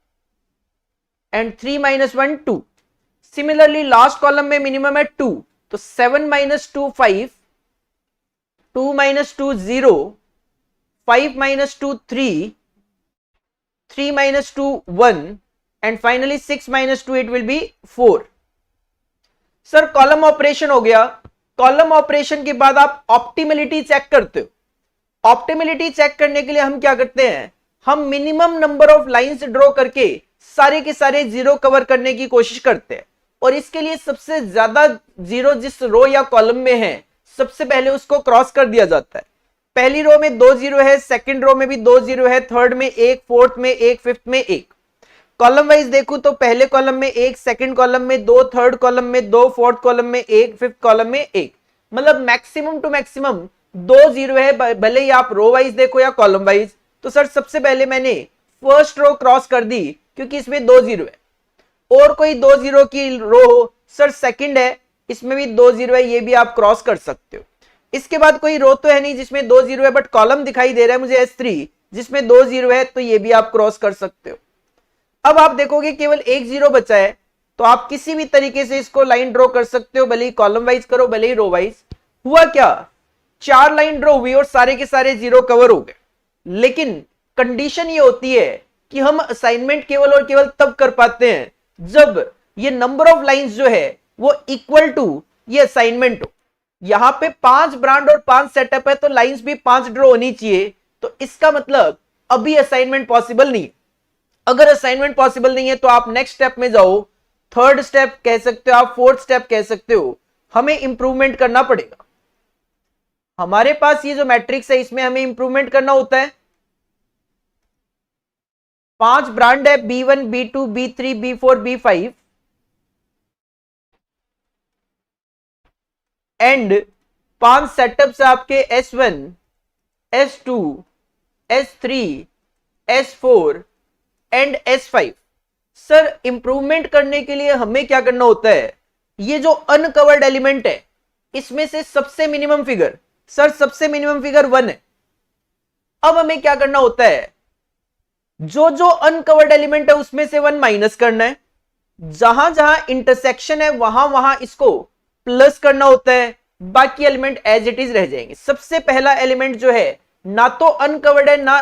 and 3 minus 1 2। Similarly last column में मिनिमम है 2, तो 7 minus 2 5, 2 minus 2 0, 5 minus 2 3, 3 minus 2 1, and finally 6 minus 2 it will be 4। Sir column operation हो गया। कॉलम ऑपरेशन के बाद आप ऑप्टिमलिटी चेक करते हो। ऑप्टिमलिटी चेक करने के लिए हम क्या करते हैं, हम minimum number of lines draw करके सारे के सारे जीरो कवर करने की कोशिश करते हैं, और इसके लिए सबसे ज्यादा जीरो जिस रो या कॉलम में है सबसे पहले उसको क्रॉस कर दिया जाता है। पहली रो में 2 जीरो है, सेकंड रो में भी 2 जीरो है, थर्ड में 1, फोर्थ में 1, फिफ्थ में 1। कॉलम वाइज देखूं तो पहले कॉलम में 1, सेकंड कॉलम में 2, थर्ड कॉलम में 2, फोर्थ कॉलम में 1, फिफ्थ कॉलम में 1। मतलब मैक्सिमम टू मैक्सिमम 2 जीरो है, भले ही आप रो वाइज देखो या कॉलम वाइज। तो सर सबसे पहले मैंने फर्स्ट रो क्रॉस कर दी क्योंकि इसमें 2 जीरो है। और कोई 2 जीरो की रो हो, सर सेकंड है, इसमें भी 2 जीरो है, ये भी आप क्रॉस कर सकते हो। इसके बाद कोई रो तो है नहीं जिसमें 2 जीरो है, बट कॉलम दिखाई दे रहा है मुझे S3 जिसमें 2 जीरो है, तो ये भी आप क्रॉस कर सकते हो। अब आप देखोगे केवल 1 जीरो बचा है, तो आप किसी भी तरीके से इसको लाइन ड्रॉ कर सकते हो, भले ही कॉलम वाइज करो भले ही रो वाइज। हुआ क्या, 4 लाइन ड्रॉ हुई और सारे के सारे जीरो कवर हो गए। लेकिन कंडीशन ये होती है कि हम असाइनमेंट केवल और केवल तब कर पाते हैं जब ये नंबर ऑफ लाइंस जो है वो इक्वल टू ये असाइनमेंट हो। यहां पे 5 ब्रांड और 5 सेटअप है, तो लाइंस भी 5 ड्रॉ होनी चाहिए। तो इसका मतलब अभी असाइनमेंट पॉसिबल नहीं है। अगर असाइनमेंट पॉसिबल नहीं है तो आप नेक्स्ट स्टेप में जाओ, थर्ड स्टेप कह सकते हो आप, फोर्थ स्टेप कह सकते हो। हमें इंप्रूवमेंट करना पड़ेगा। हमारे पास ये जो मैट्रिक्स है इसमें हमें इंप्रूवमेंट करना होता है। 5 ब्रांड है B1 B2 B3 B4 B5 and 5 setups आपके S1 S2 S3 S4 and S5। Sir improvement करने के लिए हमें क्या करना होता है, ये जो अनकवर्ड एलिमेंट है इसमें से सबसे मिनिमम फिगर, सर सबसे मिनिमम फिगर 1 है। अब हमें क्या करना होता है, जो जो अनकवर्ड एलिमेंट है उसमें से 1 माइनस करना है, जहां जहां इंटरसेक्शन है वहां वहां इसको प्लस करना होता है, बाकी एलिमेंट एज इट इज रह जाएंगे। सबसे पहला एलिमेंट जो है ना तो अनकवर्ड है ना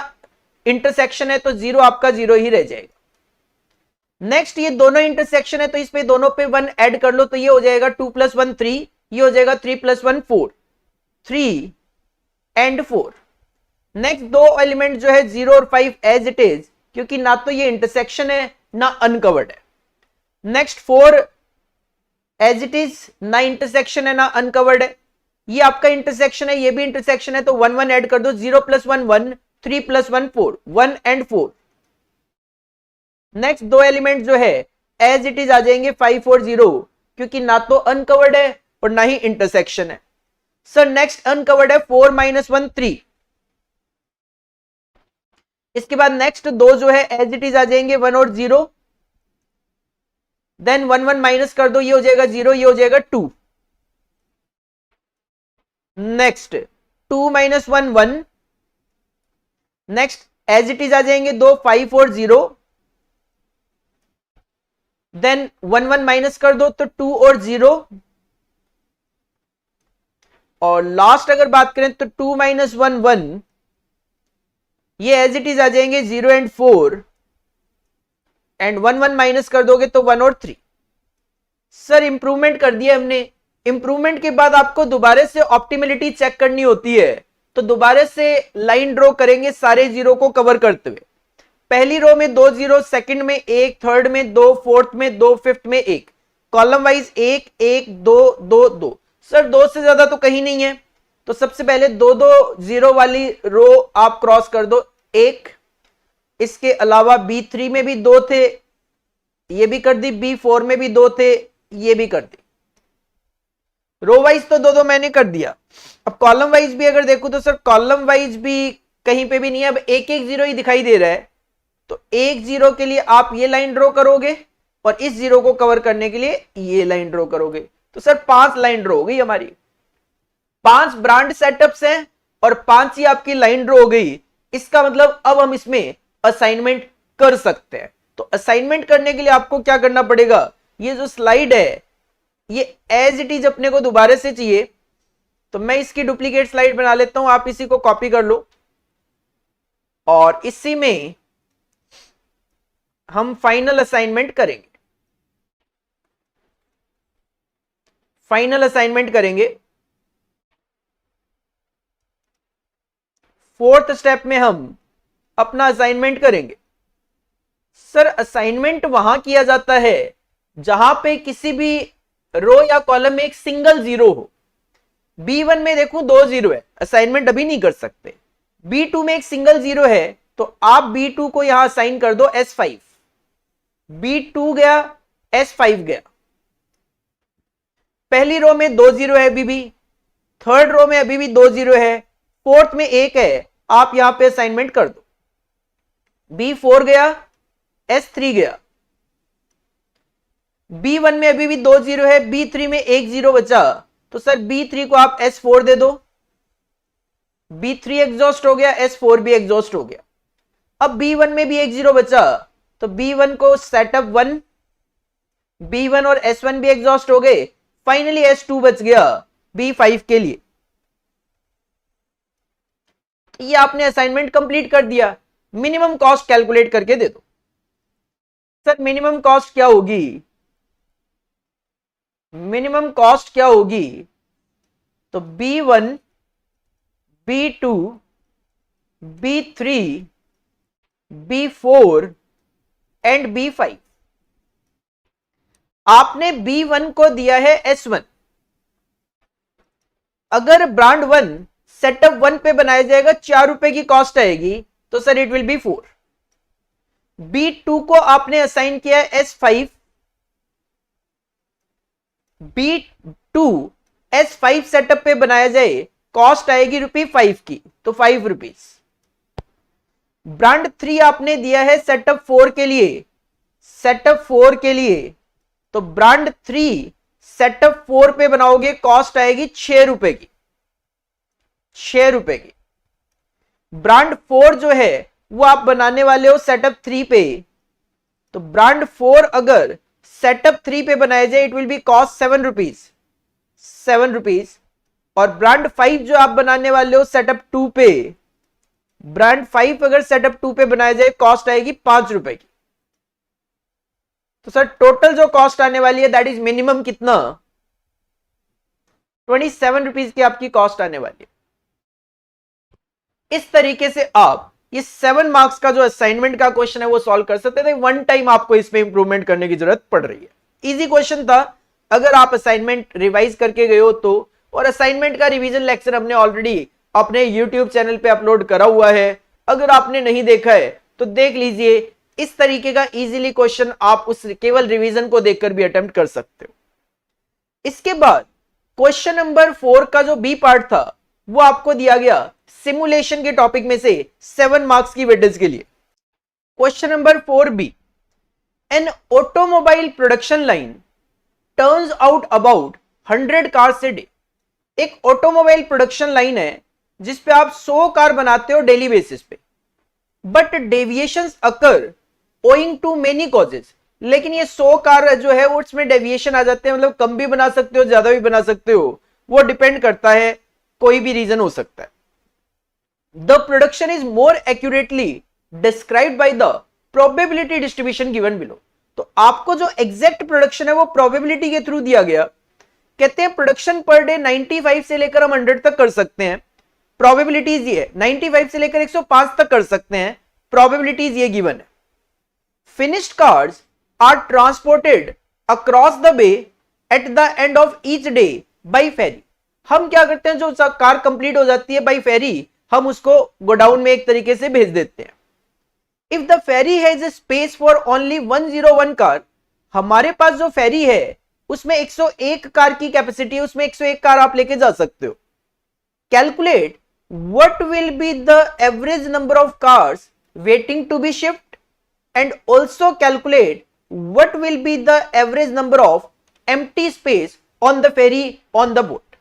इंटरसेक्शन है, तो 0 आपका 0 ही रह जाएगा। नेक्स्ट ये दोनों इंटरसेक्शन है तो इस पे दोनों पे 1 ऐड कर लो, तो ये हो जाएगा 2 + 1 3, ये हो जाएगा 3 + 1 4, 3 एंड 4। नेक्स्ट दो एलिमेंट जो है 0 और 5 एज इट इज, क्योंकि ना तो ये इंटरसेक्शन है ना अनकवर्ड है। नेक्स्ट 4 एज इट इज, ना इंटरसेक्शन है ना अनकवर्ड है। ये आपका इंटरसेक्शन है, ये भी इंटरसेक्शन है, तो 1 1 ऐड कर दो, 0 + 1 1, 3 + 1 4, 1 एंड 4। नेक्स्ट दो एलिमेंट जो है एज इट इज आ जाएंगे 5 और 0, क्योंकि ना तो अनकवर्ड है और ना ही इंटरसेक्शन है। सर नेक्स्ट अनकवर्ड है 4 - 1 3। इसके बाद नेक्स्ट दो जो है एज इट इज आ जाएंगे 1 और 0, देन 1 1 माइनस कर दो, ये हो जाएगा 0, ये हो जाएगा 2। Next 2 - 1 1, next as it is आ जाएंगे दो 5 और 0, देन 1 1 माइनस कर दो तो 2 और 0, और लास्ट अगर बात करें तो 2 - 1 1, ये एज इट इज आ जाएंगे 0 एंड 4, एंड 1 1 माइनस कर दोगे तो 1 और 3। सर इंप्रूवमेंट कर दिया हमने। इंप्रूवमेंट के बाद आपको दोबारा से ऑप्टिमलिटी चेक करनी होती है, तो दोबारा से लाइन ड्रॉ करेंगे सारे 0 को कवर करते हुए। पहली रो में 2 0, सेकंड में 1, थर्ड में 2, फोर्थ में 2, फिफ्थ में 1, कॉलम वाइज 1 1 2 2 2। सर 2 से ज्यादा तो कहीं नहीं है, तो सबसे पहले 2 2 0 वाली रो आप क्रॉस कर दो 1। इसके अलावा B3 में भी 2 थे, ये भी कर दी, B4 में भी 2 थे, ये भी कर दी। रो वाइज तो 2 2 मैंने कर दिया। अब कॉलम वाइज भी अगर देखूं तो सर कॉलम वाइज भी कहीं पे भी नहीं है, अब 1 1 0 ही दिखाई दे रहा है, तो 1 0 के लिए आप ये लाइन ड्रॉ करोगे और इस 0 को कवर करने के लिए ये लाइन ड्रॉ करोगे, तो सर 5 लाइन ड्रॉ हो गई हमारी। 5 ब्रांड सेटअप्स हैं और 5 ही आपकी लाइन ड्रॉ हो गई। इसका मतलब अब हम इसमें असाइनमेंट कर सकते हैं। तो असाइनमेंट करने के लिए आपको क्या करना पड़ेगा, ये जो स्लाइड है ये एज इट इज अपने को दोबारा से चाहिए, तो मैं इसकी डुप्लीकेट स्लाइड बना लेता हूं, आप इसी को कॉपी कर लो और इसी में हम फाइनल असाइनमेंट करेंगे। फाइनल असाइनमेंट करेंगे। फोर्थ स्टेप में हम अपना असाइनमेंट करेंगे। सर असाइनमेंट वहां किया जाता है जहां पे किसी भी रो या कॉलम में एक सिंगल 0 हो। B1 में देखूं 2 0 है, असाइनमेंट अभी नहीं कर सकते। B2 में एक सिंगल 0 है, तो आप B2 को यहां असाइन कर दो S5। B2 गया, S5 गया। पहली रो में 2 0 है अभी भी, थर्ड रो में अभी भी 2 0 है, फोर्थ में 1 है, आप यहां पे असाइनमेंट कर दो। B4 गया, S3 गया। B1 में अभी भी 2 0 है, B3 में 1 0 बचा, तो सर B3 को आप S4 दे दो। B3 एग्जॉस्ट हो गया, S4 भी एग्जॉस्ट हो गया। अब B1 में भी 1 0 बचा, तो B1 को सेटअप 1, B1 और S1 भी एग्जॉस्ट हो गए, फाइनली S2 बच गया B5 के लिए। ये आपने असाइनमेंट कंप्लीट कर दिया। मिनिमम कॉस्ट कैलकुलेट करके दे दो। सर मिनिमम कॉस्ट क्या होगी, मिनिमम कॉस्ट क्या होगी, तो B1 B2 B3 B4 and B5। आपने B1 को दिया है S1, अगर ब्रांड 1 सेटअप 1 पे बनाया जाएगा 4 रुपए की कॉस्ट आएगी, तो sir it will B 4। B2 को आपने असाइन किया है S5, B2 S5 सेटअप पे बनाया जाए, कॉस्ट आएगी ₹5 की, तो 5 रुपीज। ब्रांड 3 आपने दिया है सेटअप 4 के लिए, सेटअप 4 के लिए, तो ब्रांड 3 सेटअप 4 पे बनाओगे, कॉस्ट आएगी 6 रुपए की, 6 रुपए की। ब्रांड 4 जो है वो आप बनाने वाले हो सेटअप 3 पे, तो ब्रांड 4 अगर सेटअप 3 पे बनाया जाए, it will B cost 7 rupees, 7 rupees. और ब्रांड 5 जो आप बनाने वाले हो सेटअप 2 पे, ब्रांड 5 अगर सेटअप 2 पे बनाया जाए, कॉस्ट आएगी 5 रुपए की। तो सर टोटल जो कॉस्ट आने वाली है दैट इज मिनिमम कितना, 27 रुपीज की आपकी कॉस्ट आने वाली है। इस तरीके से आप ये 7 मार्क्स का जो असाइनमेंट का क्वेश्चन है वो सॉल्व कर सकते थे। वन टाइम आपको इसमें इंप्रूवमेंट करने की जरूरत पड़ रही है। इजी क्वेश्चन था, अगर आप असाइनमेंट रिवाइज करके गए हो तो, और असाइनमेंट का रिवीजन लेक्चर हमने ऑलरेडी अपने यूट्यूब चैनल पे अपलोड करा हुआ है, अगर आपने नहीं देखा है तो देख लीजिए। इस तरीके का इजीली क्वेश्चन आप उस केवल रिवीजन को देखकर भी अटेम्प्ट कर सकते हो। इसके बाद क्वेश्चन नंबर 4 का जो बी पार्ट था वो आपको दिया गया सिमुलेशन के टॉपिक में से 7 मार्क्स की वेटेज के लिए। Question number 4B, an automobile production line turns out about 100 cars a day. एक ऑटोमोबाइल प्रोडक्शन लाइन है जिस पे आप 100 कार बनाते हो डेली बेसिस पे, but deviations occur owing to many causes. लेकिन ये 100 कार जो है वो उसमें डेविएशन आ जाते हैं, मतलब कम भी बना सकते हो, ज्यादा भी बना सकते हो, वो डिपेंड करता है, कोई भी रीजन हो सकता है। The production is more accurately described by the probability distribution given below. तो आपको जो एग्जैक्ट प्रोडक्शन है वो प्रोबेबिलिटी के थ्रू दिया गया। कहते हैं प्रोडक्शन पर डे 95 से लेकर हम 100 तक कर सकते हैं, प्रोबेबिलिटीज ये है 95 से लेकर 105 तक कर सकते हैं, प्रोबेबिलिटीज ये गिवन है। Finished cars are transported across the bay at the end of each day by ferry. हम क्या करते हैं, जो कार कंप्लीट हो जाती है बाय फेरी, हम उसको गोडाउन में एक तरीके से भेज देते हैं। If the ferry has a space for only 101 car, हमारे पास जो फेरी है उसमें 101 कार की कैपेसिटी है, उसमें 101 कार आप लेके जा सकते हो। Calculate what will be the average number of cars waiting to be shift and also calculate what will be the average number of empty space on the ferry on the boat.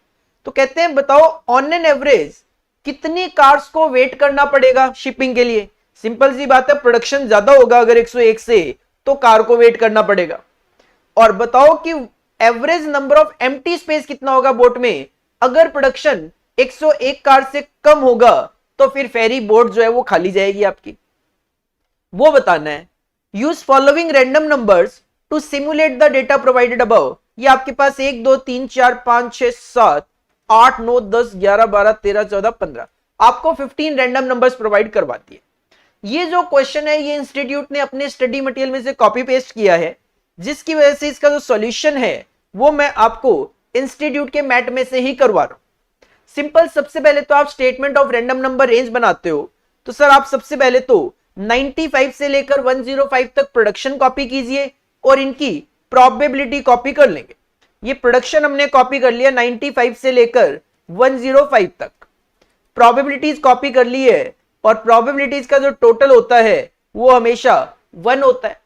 तो कहते हैं बताओ on an average कितनी cars को wait करना पड़ेगा shipping के लिए। सिंपल सी बात है, प्रोडक्शन ज्यादा होगा अगर 101 से, तो कार को वेट करना पड़ेगा। और बताओ कि average number of empty space कितना होगा बोट में, अगर प्रोडक्शन 101 कार से कम होगा तो फिर फेरी बोट जो है वो खाली जाएगी आपकी, वो बताना है। Use following random numbers to simulate the data provided above. ये आपके पास 1 2 3 4 5 6 7 8 9 10 11 12 13 14 15 आपको 15 रैंडम नंबर्स प्रोवाइड करवाती है। ये जो क्वेश्चन है ये इंस्टीट्यूट ने अपने स्टडी मटेरियल में से कॉपी पेस्ट किया है, जिसकी वजह से इसका जो सॉल्यूशन है वो मैं आपको इंस्टीट्यूट के मैट में से ही करवा रहा हूं। सिंपल, सबसे पहले तो आप statement of random number range बनाते हो, तो सर आप सबसे पहले तो 95 से लेकर 105 तक प्रोडक्शन कॉपी कीजिए और इनकी प्रोबेबिलिटी कॉपी कर लेंगे। ये प्रोडक्शन हमने कॉपी कर लिया 95 से लेकर 105 तक, प्रोबेबिलिटीज कॉपी कर ली है, और प्रोबेबिलिटीज का जो टोटल होता है वो हमेशा 1 होता है।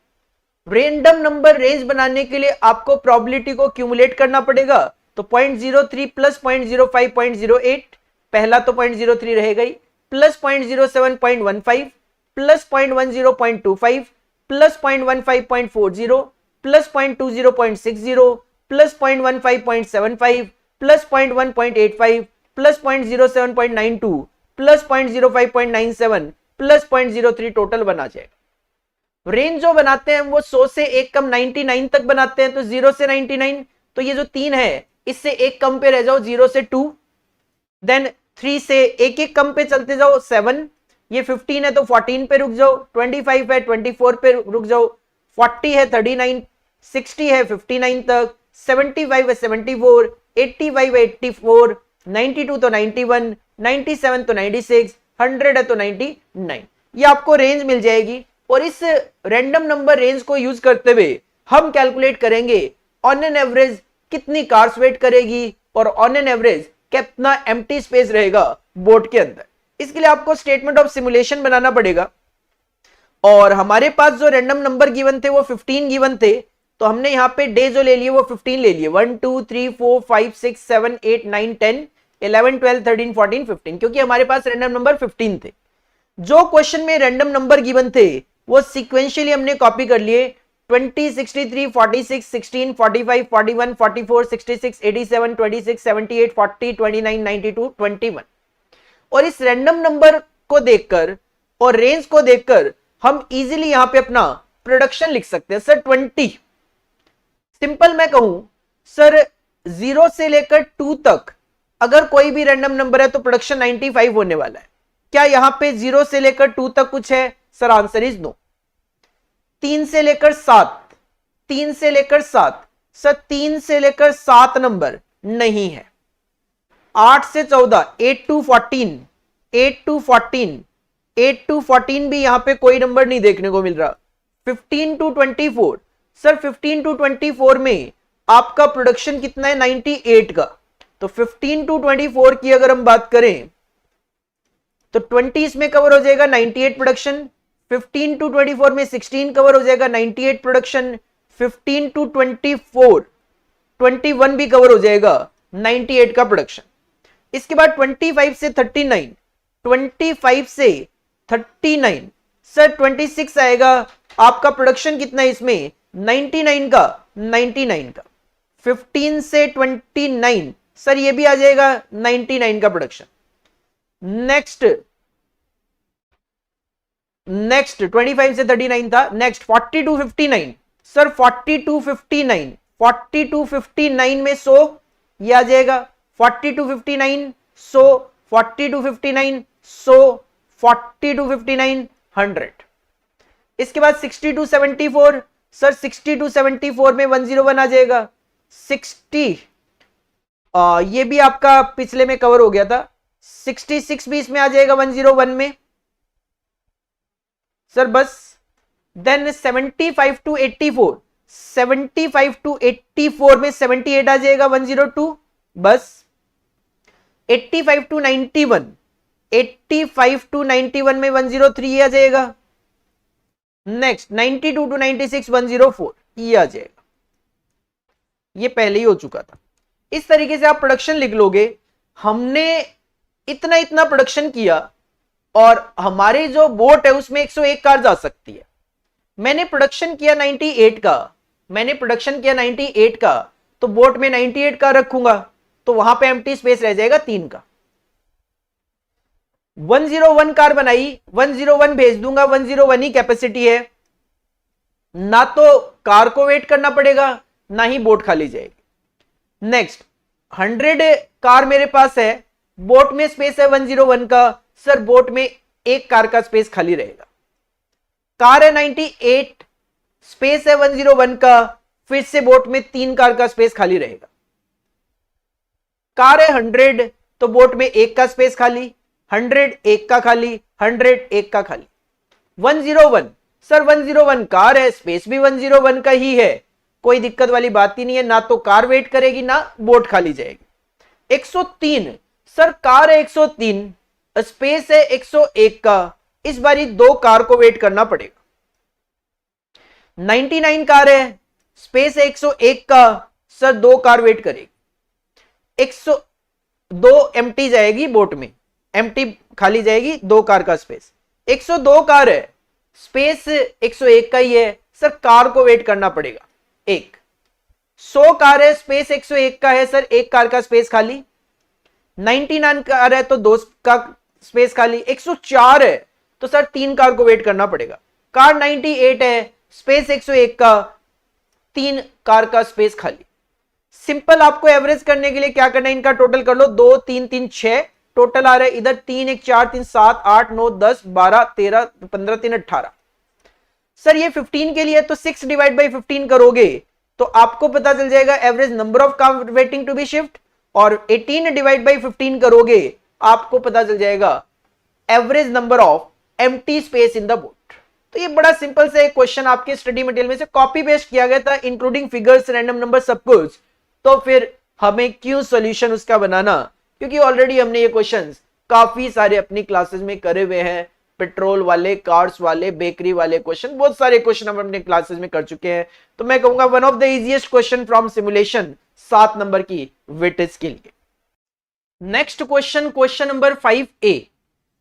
रैंडम नंबर रेंज बनाने के लिए आपको प्रोबेबिलिटी को क्यूमुलेट करना पड़ेगा, तो 0.03 प्लस 0.05 0.08, पहला तो 0.03 रहेगा ही, plus 0.07.15 plus 0.10.25 plus 0.15.40 plus 0.20.60 plus 0.15.75 plus 0.1.85 plus 0.07.92 plus 0.05.97 plus 0.03 total बना जाएगा। रेंज जो बनाते हैं वो 100 से एक कम 99 तक बनाते हैं, तो 0 से 99, तो ये जो 3 है इससे एक कम पे रह जाओ 0 से 2, देन 3 से एक एक कम पे चलते जाओ 7, ये 15 है तो 14 पे रुक जाओ, 25 है 24 पे रुक जाओ, 40 है 39, 60 है 59 तक, 75 है 74, 85 है 84, 92 तो 91, 97 तो 96, 100 है तो 99। ये आपको रेंज मिल जाएगी और इस रैंडम नंबर रेंज को यूज करते हुए हम कैलकुलेट करेंगे ऑन एन एवरेज कितनी कार्स वेट करेगी और ऑन एन एवरेज कितना एम्प्टी स्पेस रहेगा बोर्ड के अंदर। इसके लिए आपको स्टेटमेंट ऑफ सिमुलेशन बनाना पड़ेगा और हमारे पास जो रैंडम नंबर गिवन थे वो 15 गिवन थे, तो हमने यहाँ पे डे जो ले लिए वो 15 ले लिए, 1 2 3 4 5 6 7 8 9 10 11 12 13 14 15, क्योंकि हमारे पास रैंडम नंबर 15 थे। जो क्वेश्चन में रैंडम नंबर गिवन थे वो सीक्वेंशियली हमने कॉपी कर लिए, 20 63 46 16 45 41 44 66 87 26 78 40 29 92 21। और इस रैंडम नंबर को देखकर और रेंज को देखकर हम इजीली यहां पे अपना प्रोडक्शन लिख सकते हैं। सर 20 सिंपल मैं कहूं सर 0 से लेकर 2 तक अगर कोई भी रैंडम नंबर है तो प्रोडक्शन 95 होने वाला है। क्या यहां पे 0 से लेकर 2 तक कुछ है? Sir answer is no. 3 से लेकर 7, 3 से लेकर 7, सर 3 से लेकर 7 नंबर नहीं है। 8 से 14, 8 to 14, 8 to 14, 8 to 14 भी यहां पे कोई नंबर नहीं देखने को मिल रहा। 15 to 24, सर 15 to 24 में आपका प्रोडक्शन कितना है? 98 का। तो 15 to 24 की अगर हम बात करें तो 20 इसमें कवर हो जाएगा 98 प्रोडक्शन, 15 to 24 में 16 कवर हो जाएगा 98 प्रोडक्शन, 15 to 24 21 भी कवर हो जाएगा 98 का प्रोडक्शन। इसके बाद 25 से 39, 25 से 39, सर 26 आएगा। आपका प्रोडक्शन कितना है इसमें? 99 का, 99 का। 15 से 29, सर ये भी आ जाएगा 99 का प्रोडक्शन। नेक्स्ट 25 से 39 था। Next 40 to 59, sir 40 to 59, 40 to 59 में 100 ये आ जाएगा। 40 to 59 100, 40 to 59 100, 40 to 59 100। इसके बाद 60 to 74, सर 60 to 74 में 101 आ जाएगा। 60 ये भी आपका पिछले में कवर हो गया था। 66 भी इसमें आ जाएगा 101 में सर बस। देन 75 to 84, 75 to 84 में 78 आ जाएगा 102 बस। 85 to 91, 85 to 91 में 103 आ जाएगा। नेक्स्ट 92 to 96 104 ये आ जाएगा। ये पहले ही हो चुका था। इस तरीके से आप प्रोडक्शन लिख लोगे। हमने इतना इतना प्रोडक्शन किया और हमारे जो बोट है उसमें 101 कार जा सकती है। मैंने प्रोडक्शन किया 98 का, मैंने प्रोडक्शन किया 98 का, तो बोट में 98 कार रखूंगा तो वहां पे एम्प्टी स्पेस रह जाएगा 3 का। 101 कार बनाई, 101 भेज दूंगा, 101 ही कैपेसिटी है। ना तो कार को वेट करना पड़ेगा ना ही बोट खाली जाएगी। नेक्स्ट 100 कार मेरे पास है, बोट में स्पेस है 101 का, सर बोट में एक कार का स्पेस खाली रहेगा। कार है 98, स्पेस है 101 का, फिर से बोट में 3 कार का स्पेस खाली रहेगा। कार है 100 तो बोट में एक का स्पेस खाली, 100 एक का खाली, 100 एक का खाली। 101, सर 101 कार है, स्पेस भी 101 का ही है, कोई दिक्कत वाली बात ही नहीं है। ना तो कार वेट करेगी ना बोट खाली जाएगी। 103, सर कार है 103, स्पेस है 101 का, इस बारी 2 कार को वेट करना पड़ेगा। 99 कार है, स्पेस है 101 का, सर 2 कार वेट करेगी। 102 एम्प्टी जाएगी बोट में, एम्प्टी खाली जाएगी 2 कार का स्पेस। 102 कार है, स्पेस 101 का ही है, सर कार को वेट करना पड़ेगा 1। 100 कार है, स्पेस 101 का है, सर 1 कार का स्पेस खाली। 99 कार है तो 2 का स्पेस खाली। 104 है तो सर 3 कार को वेट करना पड़ेगा। कार 98 है, स्पेस 101 का, 3 कार का स्पेस खाली। सिंपल आपको एवरेज करने के लिए क्या करना है, इनका टोटल कर लो। 2 3 3 6 टोटल आ रहा है। इधर 3 1 4 3 7 8 9 10 12 13 15 3 18। सर ये 15 के लिए तो 6 डिवाइड बाई 15 करोगे तो आपको पता चल जाएगा average number of car waiting to be shift और 18 डिवाइड बाई 15 करोगे आपको पता चल जाएगा average number of empty space in the boat. तो ये बड़ा सिंपल से एक क्वेश्चन आपके स्टडी मटेरियल में से कॉपी पेस्ट किया गया था, इंक्लूडिंग फिगर्स, रैंडम नंबर, सब कुछ। तो फिर हमें क्यों सॉल्यूशन उसका बनाना, क्योंकि ऑलरेडी हमने ये क्वेश्चंस काफी सारे अपनी क्लासेस में करे हुए हैं। पेट्रोल वाले, कार्स वाले, बेकरी वाले क्वेश्चन, बहुत सारे क्वेश्चन हम अपने क्लासेस में कर चुके हैं। तो मैं कहूंगा one of the easiest question from simulation 7 number की वेटेज के लिए। Next question, question number 5A।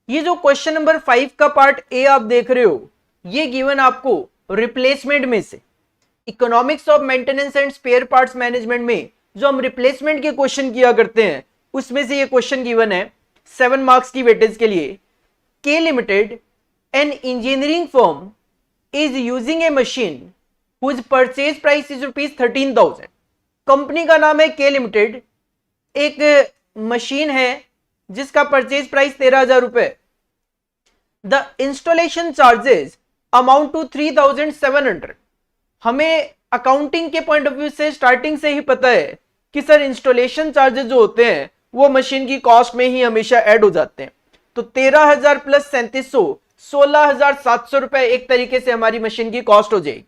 ये जो क्वेश्चन नंबर 5 का पार्ट ए आप देख रहे हो, ये गिवन आपको रिप्लेसमेंट में से, economics of maintenance and spare parts management में जो हम रिप्लेसमेंट के क्वेश्चन किया करते हैं उसमें से ये क्वेश्चन गिवन है 7 मार्क्स की वेटेज के लिए। K limited, an engineering firm is using a machine whose purchase price is ₹13,000। Company का नाम है के लिमिटेड, एक मशीन है जिसका परचेज प्राइस 13,000 रुपए। The installation charges amount to 3,700। हमें अकाउंटिंग के पॉइंट ऑफ व्यू से स्टार्टिंग से ही पता है कि सर इंस्टॉलेशन चार्जेस जो होते हैं वो मशीन की कॉस्ट में ही हमेशा ऐड हो जाते हैं। तो 13,000 प्लस 3,700, 16,700 रुपए एक तरीके से हमारी मशीन की कॉस्ट हो जाएगी।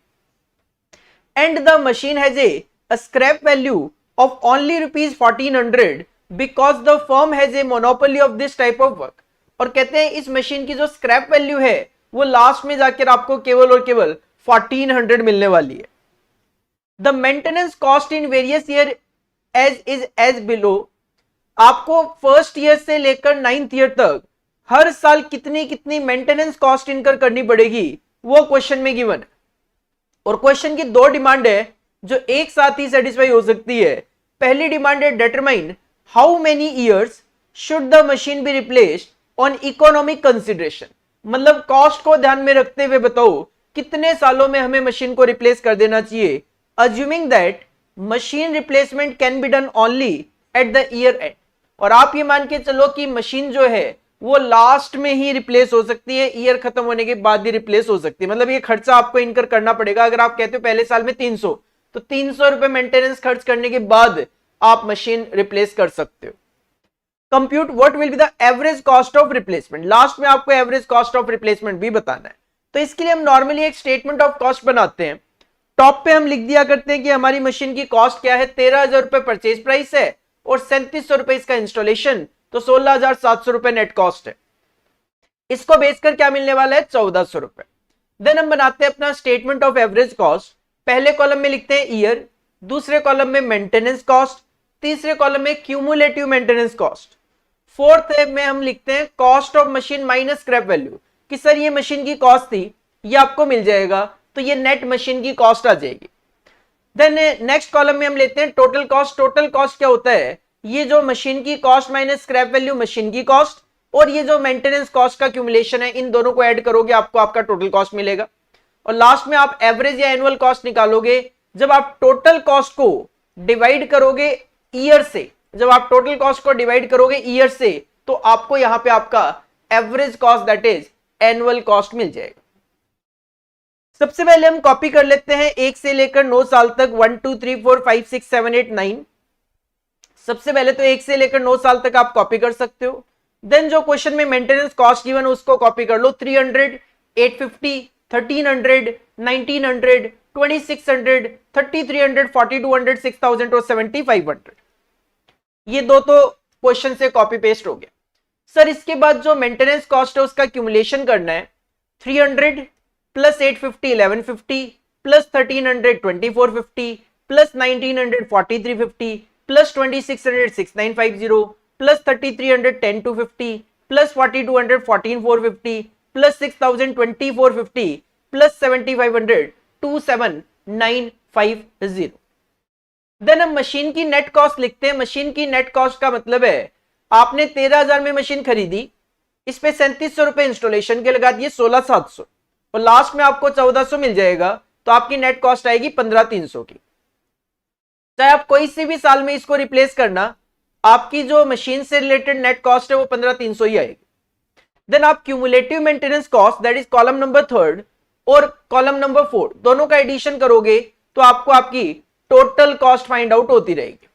And the machine has a scrap value of only ₹1,400 because the firm has a monopoly of this type of work. और कहते हैं इस मशीन की जो स्क्रैप वैल्यू है वो लास्ट में जाकर आपको केवल और केवल 1,400 मिलने वाली है। The maintenance cost in various year as below. आपको फर्स्ट ईयर से लेकर 9th ईयर तक हर साल कितनी कितनी मेंटेनेंस कॉस्ट इनकर करनी पड़ेगी वो क्वेश्चन में गिवन है। और क्वेश्चन की 2 डिमांड है जो एक साथ ही सेटिस्फाई हो सकती है। पहली डिमांड है determine how many years should the machine be replaced on economic consideration. मतलब कॉस्ट को ध्यान में रखते हुए बताओ कितने सालों में हमें मशीन को रिप्लेस कर देना चाहिए। Assuming that machine replacement can be done only at the year and. और आप ये मान के चलो कि मशीन जो है वो लास्ट में ही रिप्लेस हो सकती है, ईयर खत्म होने के बाद ही रिप्लेस हो सकती है। मतलब ये खर्चा आपको इनकर करना पड़ेगा। अगर आप कहते हो पहले साल में 300, तो 300 रुपए मेंटेनेंस खर्च करने के बाद आप मशीन रिप्लेस कर सकते हो। Compute what will be the average cost of replacement. Last में आपको एवरेज कॉस्ट ऑफ रिप्लेसमेंट भी बताना है। तो इसके लिए हम नॉर्मली एक स्टेटमेंट ऑफ कॉस्ट बनाते हैं। टॉप पे हम लिख दिया करते हैं कि हमारी मशीन की कॉस्ट क्या है, 13,000 रुपए परचेज प्राइस है और 3700 रुपए इसका इंस्टॉलेशन, तो 16,700 रुपए नेट कॉस्ट है। इसको बेचकर क्या मिलने वाला है, 1,400 रुपए। देन हम बनाते हैं अपना स्टेटमेंट ऑफ एवरेज कॉस्ट। पहले कॉलम में लिखते हैं ईयर, दूसरे कॉलम में मेंटेनेंस कॉस्ट, तीसरे कॉलम में क्यूमुलेटिव मेंटेनेंस कॉस्ट, फोर्थ में हम लिखते हैं cost of machine minus scrap value, कि सर ये मशीन की कॉस्ट थी, ये आपको मिल जाएगा, तो ये नेट मशीन की कॉस्ट आ जाएगी। देन नेक्स्ट कॉलम में हम लेते हैं टोटल कॉस्ट। टोटल कॉस्ट क्या होता है, ये जो मशीन की cost minus scrap value machine की कॉस्ट, और ये जो मेंटेनेंस कॉस्ट का क्यूमुलेशन है, इन दोनों को ऐड करोगे आपको आपका टोटल कॉस्ट मिलेगा। और लास्ट में आप एवरेज या एनुअल कॉस्ट निकालोगे जब आप टोटल कॉस्ट को डिवाइड करोगे ईयर से। जब आप टोटल कॉस्ट को डिवाइड करोगे ईयर से, तो आपको यहां पे आपका average cost that is annual cost मिल जाएगा। सबसे पहले हम कॉपी कर लेते हैं 1 से लेकर 9 साल तक, 1 2 3 4 5 6 7 8 9। सबसे पहले तो 1 से लेकर 9 साल तक आप कॉपी कर सकते हो। देन जो क्वेश्चन में मेंटेनेंस कॉस्ट गिवन है उसको कॉपी कर लो, 300, 850, 1300, 1900, 2600, 3300, 4200, 6000 और 7500। ये दो तो क्वेश्चन से कॉपी पेस्ट हो गया। सर इसके बाद जो मेंटेनेंस कॉस्ट है उसका क्यूमुलेशन करना है। 300 plus 850 1150 plus 1300 2450 plus 1900 4350 plus 2600 6950 plus 3300 10250 plus 4200 14450 plus 6000 2450 plus 7500 27950। Then हम मशीन की नेट कॉस्ट लिखते हैं। मशीन की नेट कॉस्ट का मतलब है आपने 13,000 में मशीन खरीदी, इस पे 3700 रुपए इंस्टॉलेशन के लगा दिए, 16,700, और लास्ट में आपको 1400 मिल जाएगा, तो आपकी नेट कॉस्ट आएगी 15,300 की। चाहे आप कोई सी भी साल में इसको रिप्लेस करना, आपकी जो मशीन से रिलेटेड नेट कॉस्ट है वो 15,300 ही आएगी। देन आप cumulative maintenance cost that is column number 3 और कॉलम नंबर 4 दोनों का एडिशन करोगे तो आपको आपकी टोटल कॉस्ट फाइंड आउट होती रहेगी।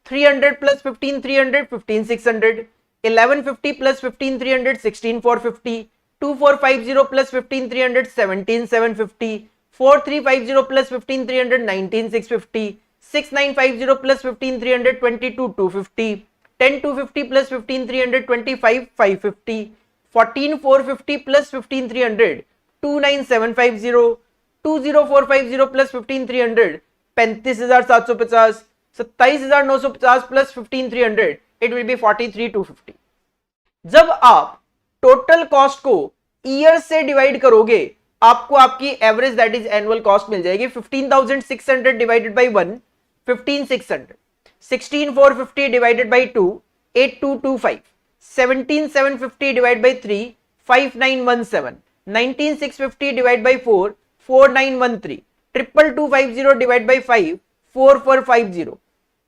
300 plus 15 300 15600, 1150 plus 15300 16450, 2450 plus 15300 17750, 4350 plus 15300 19650, 6950 plus 15300 22250, 10250 plus 15300 25550, 14450 plus 15300 29750, 20450 plus 15300 35750, 27950 plus 15300 it will be 43250। जब आप टोटल कॉस्ट को ईयर से डिवाइड करोगे आपको आपकी average that is annual cost मिल जाएगी। 15,600 divided by 1 15,600, 16,450 divided by 2 8,225, 17,750 divide by 3 5,917, 19,650 divide by 4 4,913, 22,250 divide by 5 4,450,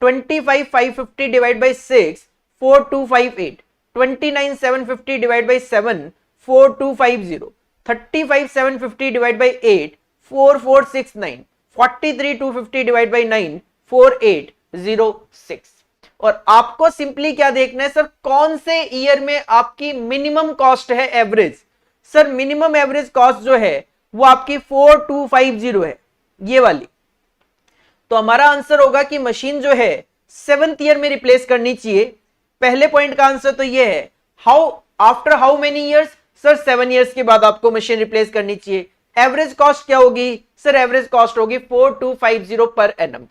25,550 divide by 6 4,258, 29,750 divide by 7 4,250, 35,750 divide by 8 4,469, 43,250 divide by 9 4,806। और आपको सिंपली क्या देखना है सर, कौन से ईयर में आपकी मिनिमम कॉस्ट है average. Sir minimum average cost जो है वो आपकी 4,250 है, ये वाली। तो हमारा आंसर होगा कि मशीन जो है 7th ईयर में रिप्लेस करनी चाहिए। पहले पॉइंट का आंसर तो ये है, how after how many years, sir 7 years के बाद आपको मशीन रिप्लेस करनी चाहिए। एवरेज कॉस्ट क्या होगी सर, एवरेज कॉस्ट होगी 4,250 per annum.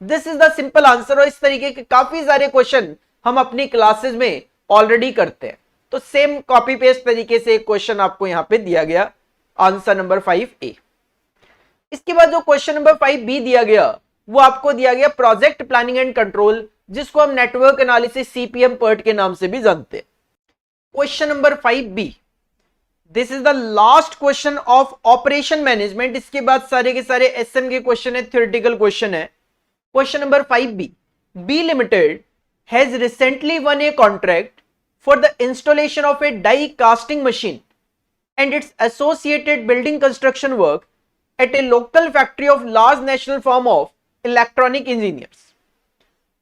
This is the simple answer. और इस तरीके के काफी सारे क्वेश्चन हम अपनी क्लासेस में ऑलरेडी करते हैं। तो सेम कॉपी पेस्ट तरीके से एक क्वेश्चन आपको यहां पे दिया गया, आंसर नंबर 5A। इसके बाद जो क्वेश्चन नंबर 5B दिया गया वो आपको दिया गया प्रोजेक्ट प्लानिंग एंड कंट्रोल, जिसको हम नेटवर्क एनालिसिस CPM PERT के नाम से भी जानते हैं। Question number 5B, this is the last question of operation management. इसके बाद सारे के सारे SM के क्वेश्चन है, थ्योरेटिकल क्वेश्चन है। Question number 5B, B Limited has recently won a contract for the installation of a die casting machine and its associated building construction work at a local factory of large national firm of electronic engineers.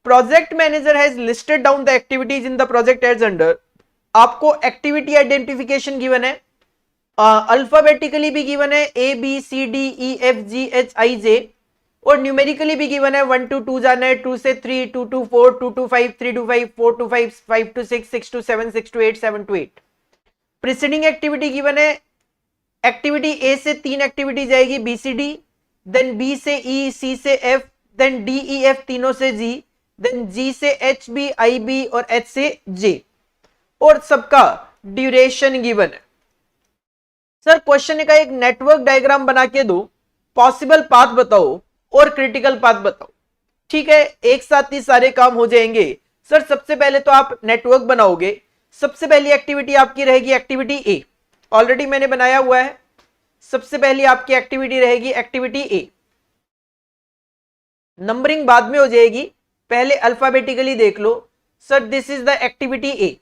Project manager has listed down the activities in the project as under. आपको activity identification given है, alphabetically भी given है ABCDEFGHIJ, और numerically भी given है 1 to 2 जाना है, 2 से 3 2 to 4 2 to 5 3 to 5 4 to 5 5 to 6 6 to 7 6 to 8 7 to 8। Preceding activity given है, एक्टिविटी ए से 3 एक्टिविटी जाएगी BCD, देन B से E, C से F, देन DEF तीनों से G, देन G से HB IB और H से J, और सबका ड्यूरेशन गिवन है। सर क्वेश्चन का एक नेटवर्क डायग्राम बना के दो, पॉसिबल पाथ बताओ और क्रिटिकल पाथ बताओ। ठीक है, एक साथ ही सारे काम हो जाएंगे। सर सबसे पहले तो आप नेटवर्क बनाओगे। सबसे पहली एक्टिविटी आपकी रहेगी एक्टिविटी ए, ऑलरेडी मैंने बनाया हुआ है। सबसे पहली आपकी एक्टिविटी रहेगी एक्टिविटी ए, नंबरिंग बाद में हो जाएगी, पहले अल्फाबेटिकली देख लो। Sir this is the activity A,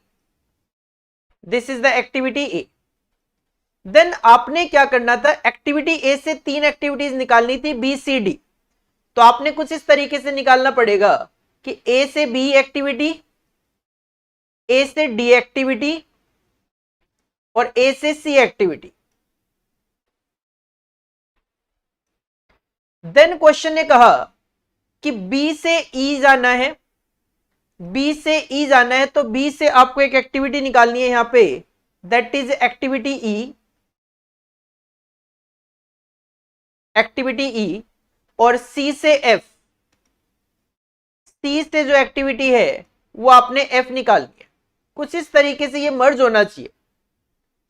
this is the activity A. Then आपने क्या करना था, एक्टिविटी ए से 3 एक्टिविटीज निकालनी थी BCD। तो आपने कुछ इस तरीके से निकालना पड़ेगा कि ए से B एक्टिविटी, ए से D एक्टिविटी और ए से C एक्टिविटी। देन क्वेश्चन ने कहा कि B से E जाना है, B से E जाना है, तो B से आपको एक एक्टिविटी निकालनी है यहां पे, that is activity E, activity E, और C से F, C से जो एक्टिविटी है वो आपने F निकालनी है। कुछ इस तरीके से ये मर्ज होना चाहिए,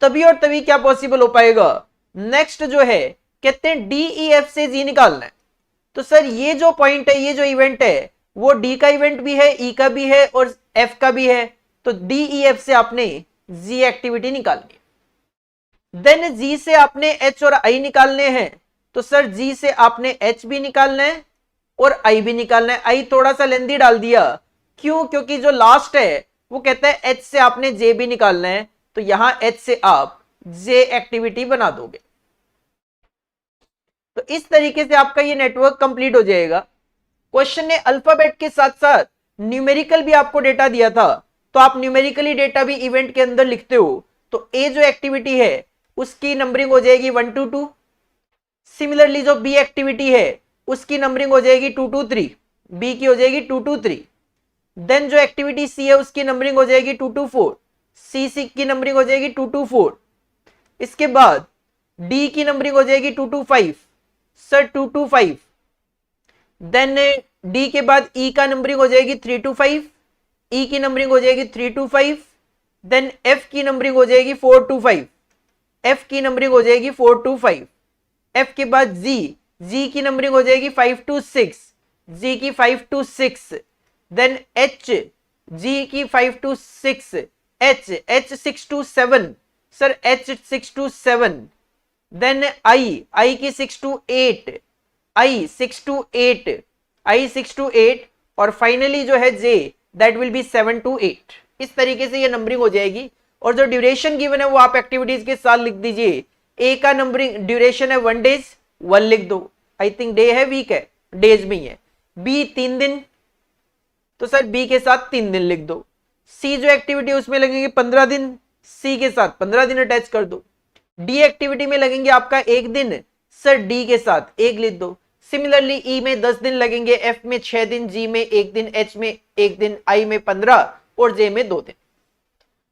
तभी और तभी क्या पॉसिबल हो पाएगा। नेक्स्ट जो है कहते हैं DEF से G निकालना है। तो सर ये जो पॉइंट है, ये जो इवेंट है वो D का इवेंट भी है, E का भी है और F का भी है, तो DEF से आपने G एक्टिविटी निकालनी है। देन G से आपने H और I निकालने हैं, तो सर G से आपने H भी निकालना है और I भी निकालना है। I थोड़ा सा लेंदी डाल दिया, क्यों, क्योंकि जो लास्ट है वो कहता है H से आपने J भी निकालना है, तो यहां H से आप J एक्टिविटी बना दोगे। तो इस तरीके से आपका ये नेटवर्क कंप्लीट हो जाएगा। क्वेश्चन ने अल्फाबेट के साथ साथ न्यूमेरिकल भी आपको डेटा दिया था तो आप न्यूमेरिकली डेटा भी इवेंट के अंदर लिखते हो, तो ए जो एक्टिविटी है उसकी नंबरिंग हो जाएगी 1 to 2। सिमिलरली जो बी एक्टिविटी है उसकी नंबरिंग हो जाएगी 2 to 3, बी की हो जाएगी 2 to 3। देन जो एक्टिविटी सी है उसकी नंबरिंग हो जाएगी 2 to 4, सी की नंबरिंग हो जाएगी 2 to 4। इसके बाद डी की नंबरिंग हो जाएगी 2 to 5, sir 2 to 5। Then D के बाद ई का नंबरिंग हो जाएगी 3 to 5, ई की नंबरिंग हो जाएगी 3 to 5। देन एफ की नंबरिंग हो जाएगी 4 to 5, एफ की नंबरिंग हो जाएगी 4 to 5। एफ के बाद जी, जी की नंबरिंग हो जाएगी 5 to 6, जी की 5 to 6। देन एच, जी की 5 to 6, H 6 to 7, sir H 6 to 7। Then I की 6 to 8, I 6 to 8, I 6 to 8। और फाइनली जो है जे, दैट विल बी 7 to 8। इस तरीके से ये नंबरिंग हो जाएगी। और जो ड्यूरेशन गिवन है वो आप एक्टिविटीज के साथ लिख दीजिए। ए का नंबरिंग ड्यूरेशन है 1 days, 1 लिख दो। आई थिंक डे है, वीक है, डेज में ही है। बी 3 दिन, तो सर बी के साथ 3 दिन लिख दो। सी जो एक्टिविटी उसमें लगेंगे 15 दिन, सी के साथ 15 दिन अटैच कर दो। डी एक्टिविटी में लगेंगे आपका 1 दिन, सर डी के साथ 1 लिख दो। सिमिलरली ई में 10 दिन लगेंगे, एफ में 6 दिन, जी में 1 दिन, एच में 1 दिन, आई में 15 और जे में 2 दिन।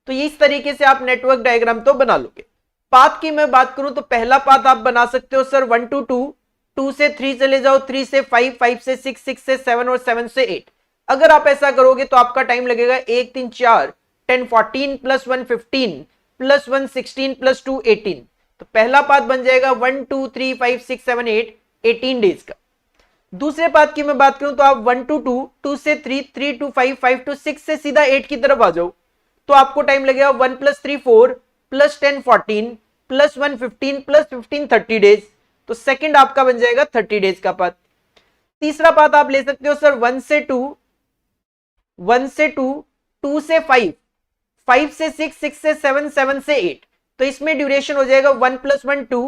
तो इस तरीके से आप नेटवर्क डायग्राम तो बना लोगे। पाथ की मैं बात करूं तो पहला पाथ आप बना सकते हो सर 1 to 2, 2 से 3 चले जाओ, 3 से 5, 5 से 6, 6 से 7 और 7 से 8। अगर आप ऐसा करोगे तो आपका टाइम लगेगा 1 3 4 10 14 प्लस 1 15 प्लस 1 16 प्लस 2 18। तो पहला पाथ बन जाएगा 1 2 3 5 6 7 8 18 डेज का। दूसरे पाथ की मैं बात करूं तो आप 1 to 2, 2 से 3, 3 to 5, 5 to 6 से सीधा 8 की तरफ आ जाओ, तो आपको टाइम लगेगा 1 + 3 4 प्लस 10 14 प्लस 1 15 प्लस 15 30 डेज। तो सेकंड आपका बन जाएगा 30 डेज का पाथ। तीसरा पाथ आप ले सकते हो सर 1 से 2, 1 से 2, 2 से 5, 5 से 6, 6 से 7, 7 से 8। तो इसमें ड्यूरेशन हो जाएगा 1 + 1 2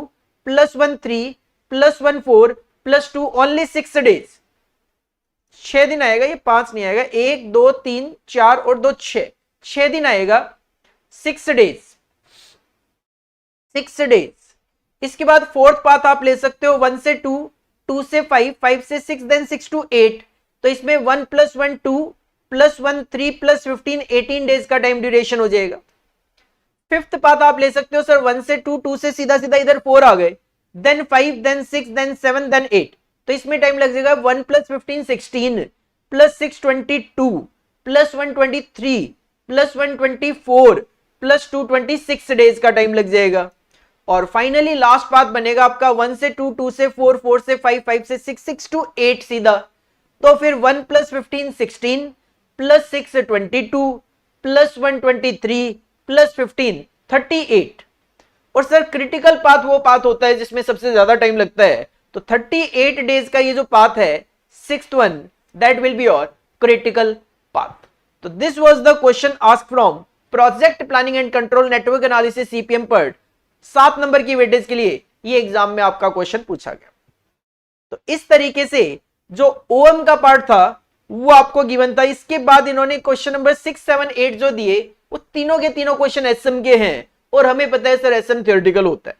plus 1 3 plus 1 4 plus 2 only 6 days. 6 दिन आएगा, ये 5 नहीं आएगा। 1 2 3 4 और 2 6 दिन आएगा, 6 डेज, 6 डेज। इसके बाद फोर्थ पाथ आप ले सकते हो 1 से 2, 2 से 5, 5 से 6, देन 6 to 8। तो इसमें 1 + 1 2 प्लस 1 3 प्लस 15 18 डेज का टाइम ड्यूरेशन हो जाएगा। फिफ्थ पाथ आप ले सकते हो सर 1 से 2, 2 से सीधा सीधा इधर 4 आ गए, देन 5, देन 6, देन 7, देन 8। तो इसमें टाइम लग जाएगा 1 + 15 16 plus 6 22 plus 1 23 plus 1 24 plus 2 26 days का टाइम लग जाएगा। और फाइनली लास्ट पाथ बनेगा आपका 1 से 2, 2 से 4, 4 से 5, 5 से 6, 6 to 8 सीधा। तो फिर 1 + 15 16 प्लस 6 22 प्लस 1 23 प्लस 15 38। और सर क्रिटिकल पाथ वो पाथ होता है जिसमें सबसे ज्यादा टाइम लगता है। तो 38 डेज का ये जो पाथ है, 6th one, that will be your critical path. तो this was the question asked from project planning and control network analysis CPM पर 7 नंबर की वेटेज के लिए ये एग्जाम में आपका क्वेश्चन पूछा गया। तो इस तरीके से जो ओएम का पार्ट था वो आपको गिवन था। इसके बाद इन्होंने क्वेश्चन नंबर 6 7 8 जो दिए वो तीनों के तीनों क्वेश्चन एसएम के हैं, और हमें पता है सर एसएम थ्योरेटिकल होता है।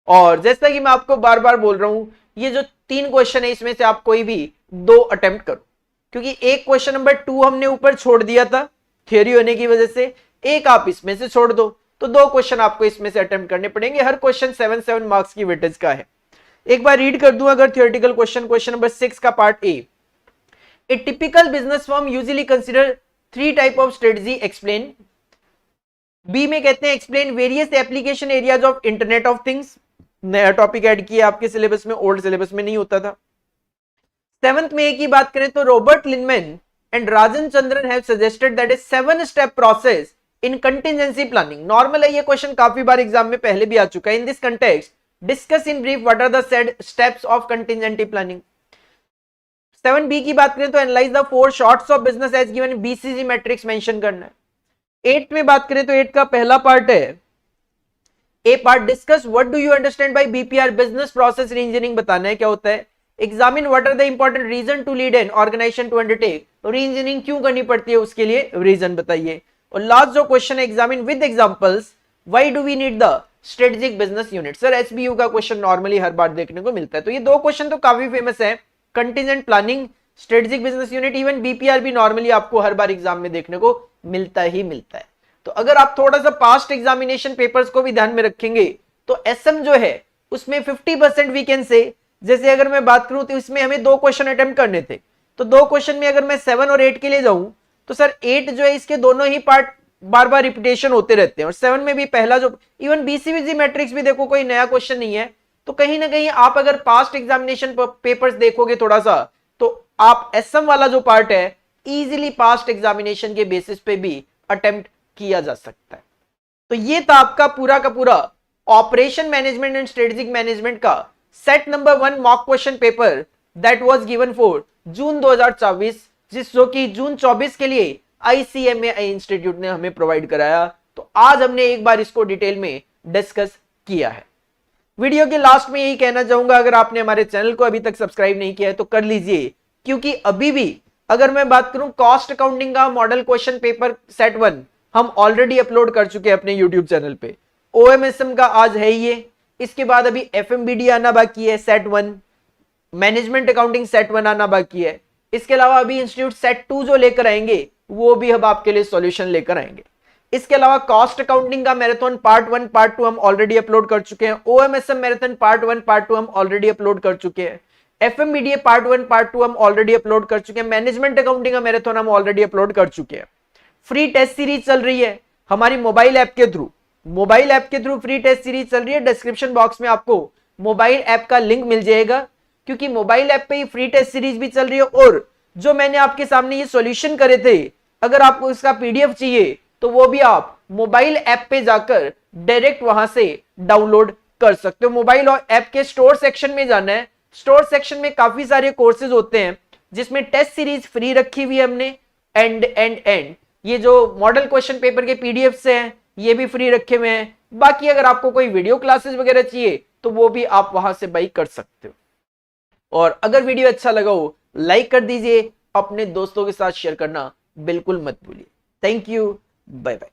और जैसा कि मैं आपको बार बार बोल रहा हूं, ये जो 3 क्वेश्चन है इसमें से आप कोई भी 2 अटेम्प्ट करो, क्योंकि एक क्वेश्चन नंबर 2 हमने ऊपर छोड़ दिया था थ्योरी होने की वजह से, एक आप इसमें से छोड़ दो, तो 2 क्वेश्चन आपको इसमें से अटेम्प्ट करने पड़ेंगे। हर क्वेश्चन 7 मार्क्स की वेटेज का है। एक बार रीड कर दूं अगर थ्योरेटिकल क्वेश्चन नंबर 6 का part A. A typical business firm usually consider 3 type of strategy, explain. B में कहते हैं explain various application areas of internet of things. नया टॉपिक ऐड किया आपके सिलेबस में, ओल्ड सिलेबस में नहीं होता था। 7th में एक ही बात करें तो Robert Linneman and Rajan Chandran have suggested that a 7-step process in contingency planning. Normal है, ये क्वेश्चन काफी बार एग्जाम में पहले भी आ चुका है। In this context discuss in brief what are the said steps of contingency planning. 7b की बात करें तो analyse the 4 sorts of business as given, BCG matrix mention करना है। 8 में बात करें तो 8 का पहला पार्ट है A part, discuss what do you understand by BPR, business process engineering बताना है क्या होता है। Examine what are the important reason to lead an organisation to undertake reasoning क्यों करनी पड़ती है, उसके लिए रीजन बताइए। और लास्ट जो क्वेश्चन है, examine with examples why do we need the strategic business unit. Sir SBU का क्वेश्चन नॉर्मली हर बार देखने को मिलता है, तो ये दो क्वेश्चन तो काफी फेमस है, contingent planning, strategic business unit. Even BPR भी नॉर्मली आपको हर बार एग्जाम में देखने को मिलता ही मिलता है। तो अगर आप थोड़ा सा पास्ट एग्जामिनेशन पेपर्स को भी ध्यान में रखेंगे तो एसएम जो है उसमें 50% वी कैन से, जैसे अगर मैं बात करूं तो इसमें हमें 2 क्वेश्चन अटेम्प्ट करने थे, तो 2 क्वेश्चन में अगर मैं 7 और 8 के लिए जाऊं तो सर 8 जो है इसके दोनों ही पार्ट बार बार रिपीटेशन होते रहते हैं, और 7 में भी पहला जो इवन बीसीबीसी मैट्रिक्स भी देखो कोई नया क्वेश्चन नहीं है। तो कहीं ना कहीं आप अगर पास्ट एग्जामिनेशन पेपर्स देखोगे थोड़ा सा, तो आप एसएम वाला जो पार्ट है इजीली पास्ट एग्जामिनेशन के बेसिस पे भी अटेम्प्ट किया जा सकता है। तो ये था आपका पूरा का पूरा operation management and strategic management का set number 1 mock question paper that was given for June 2024, जो कि जून 24 के लिए आईसीएमए इंस्टीट्यूट ने हमें प्रोवाइड कराया। तो आज हमने एक बार इसको डिटेल में डिस्कस किया है। वीडियो के लास्ट में यही कहना चाहूंगा, अगर आपने हमारे चैनल को अभी तक सब्सक्राइब नहीं किया है तो कर लीजिए, क्योंकि अभी भी अगर मैं बात करूं कॉस्ट अकाउंटिंग का मॉडल क्वेश्चन पेपर सेट 1 हम ऑलरेडी अपलोड कर चुके हैं अपने यूट्यूब चैनल पे। ओएमएसएम का आज है ये, इसके बाद अभी एफएमबीडी आना बाकी है सेट 1, मैनेजमेंट अकाउंटिंग सेट 1 आना बाकी है। इसके अलावा अभी इंस्टीट्यूट सेट 2 जो लेकर आएंगे वो भी हम आपके लिए सॉल्यूशन लेकर आएंगे। इसके अलावा कॉस्ट अकाउंटिंग का मैराथन पार्ट 1 पार्ट 2 हम ऑलरेडी अपलोड कर चुके हैं। ओएमएसएम मैराथन पार्ट 1 पार्ट 2 हम ऑलरेडी अपलोड कर चुके हैं। एफएमबीडीए पार्ट 1 पार्ट 2 हम ऑलरेडी अपलोड कर चुके हैं। मैनेजमेंट अकाउंटिंग का मैराथन हम ऑलरेडी अपलोड कर चुके हैं। फ्री टेस्ट सीरीज चल रही है हमारी मोबाइल ऐप के थ्रू, फ्री टेस्ट सीरीज चल रही है। डिस्क्रिप्शन बॉक्स में आपको मोबाइल ऐप का लिंक मिल जाएगा, क्योंकि मोबाइल ऐप पे ही फ्री टेस्ट सीरीज भी चल रही है। और जो मैंने आपके सामने ये सॉल्यूशन करे थे, अगर आपको इसका पीडीएफ चाहिए तो वो भी आप मोबाइल ऐप पे जाकर डायरेक्ट वहां से डाउनलोड कर सकते हो। मोबाइल और ऐप के स्टोर सेक्शन में जाना है। स्टोर सेक्शन में काफी सारे कोर्सेज होते हैं, जिसमें टेस्ट सीरीज फ्री रखी हुई है हमने, एंड ये जो मॉडल क्वेश्चन पेपर के पीडीएफ से हैं ये भी फ्री रखे हुए हैं। बाकी अगर आपको कोई वीडियो क्लासेस वगैरह चाहिए तो वो भी आप वहां से बाई कर सकते हो। और अगर वीडियो अच्छा लगा हो लाइक कर दीजिए, अपने दोस्तों के साथ शेयर करना बिल्कुल मत भूलिए। Thank you, bye bye.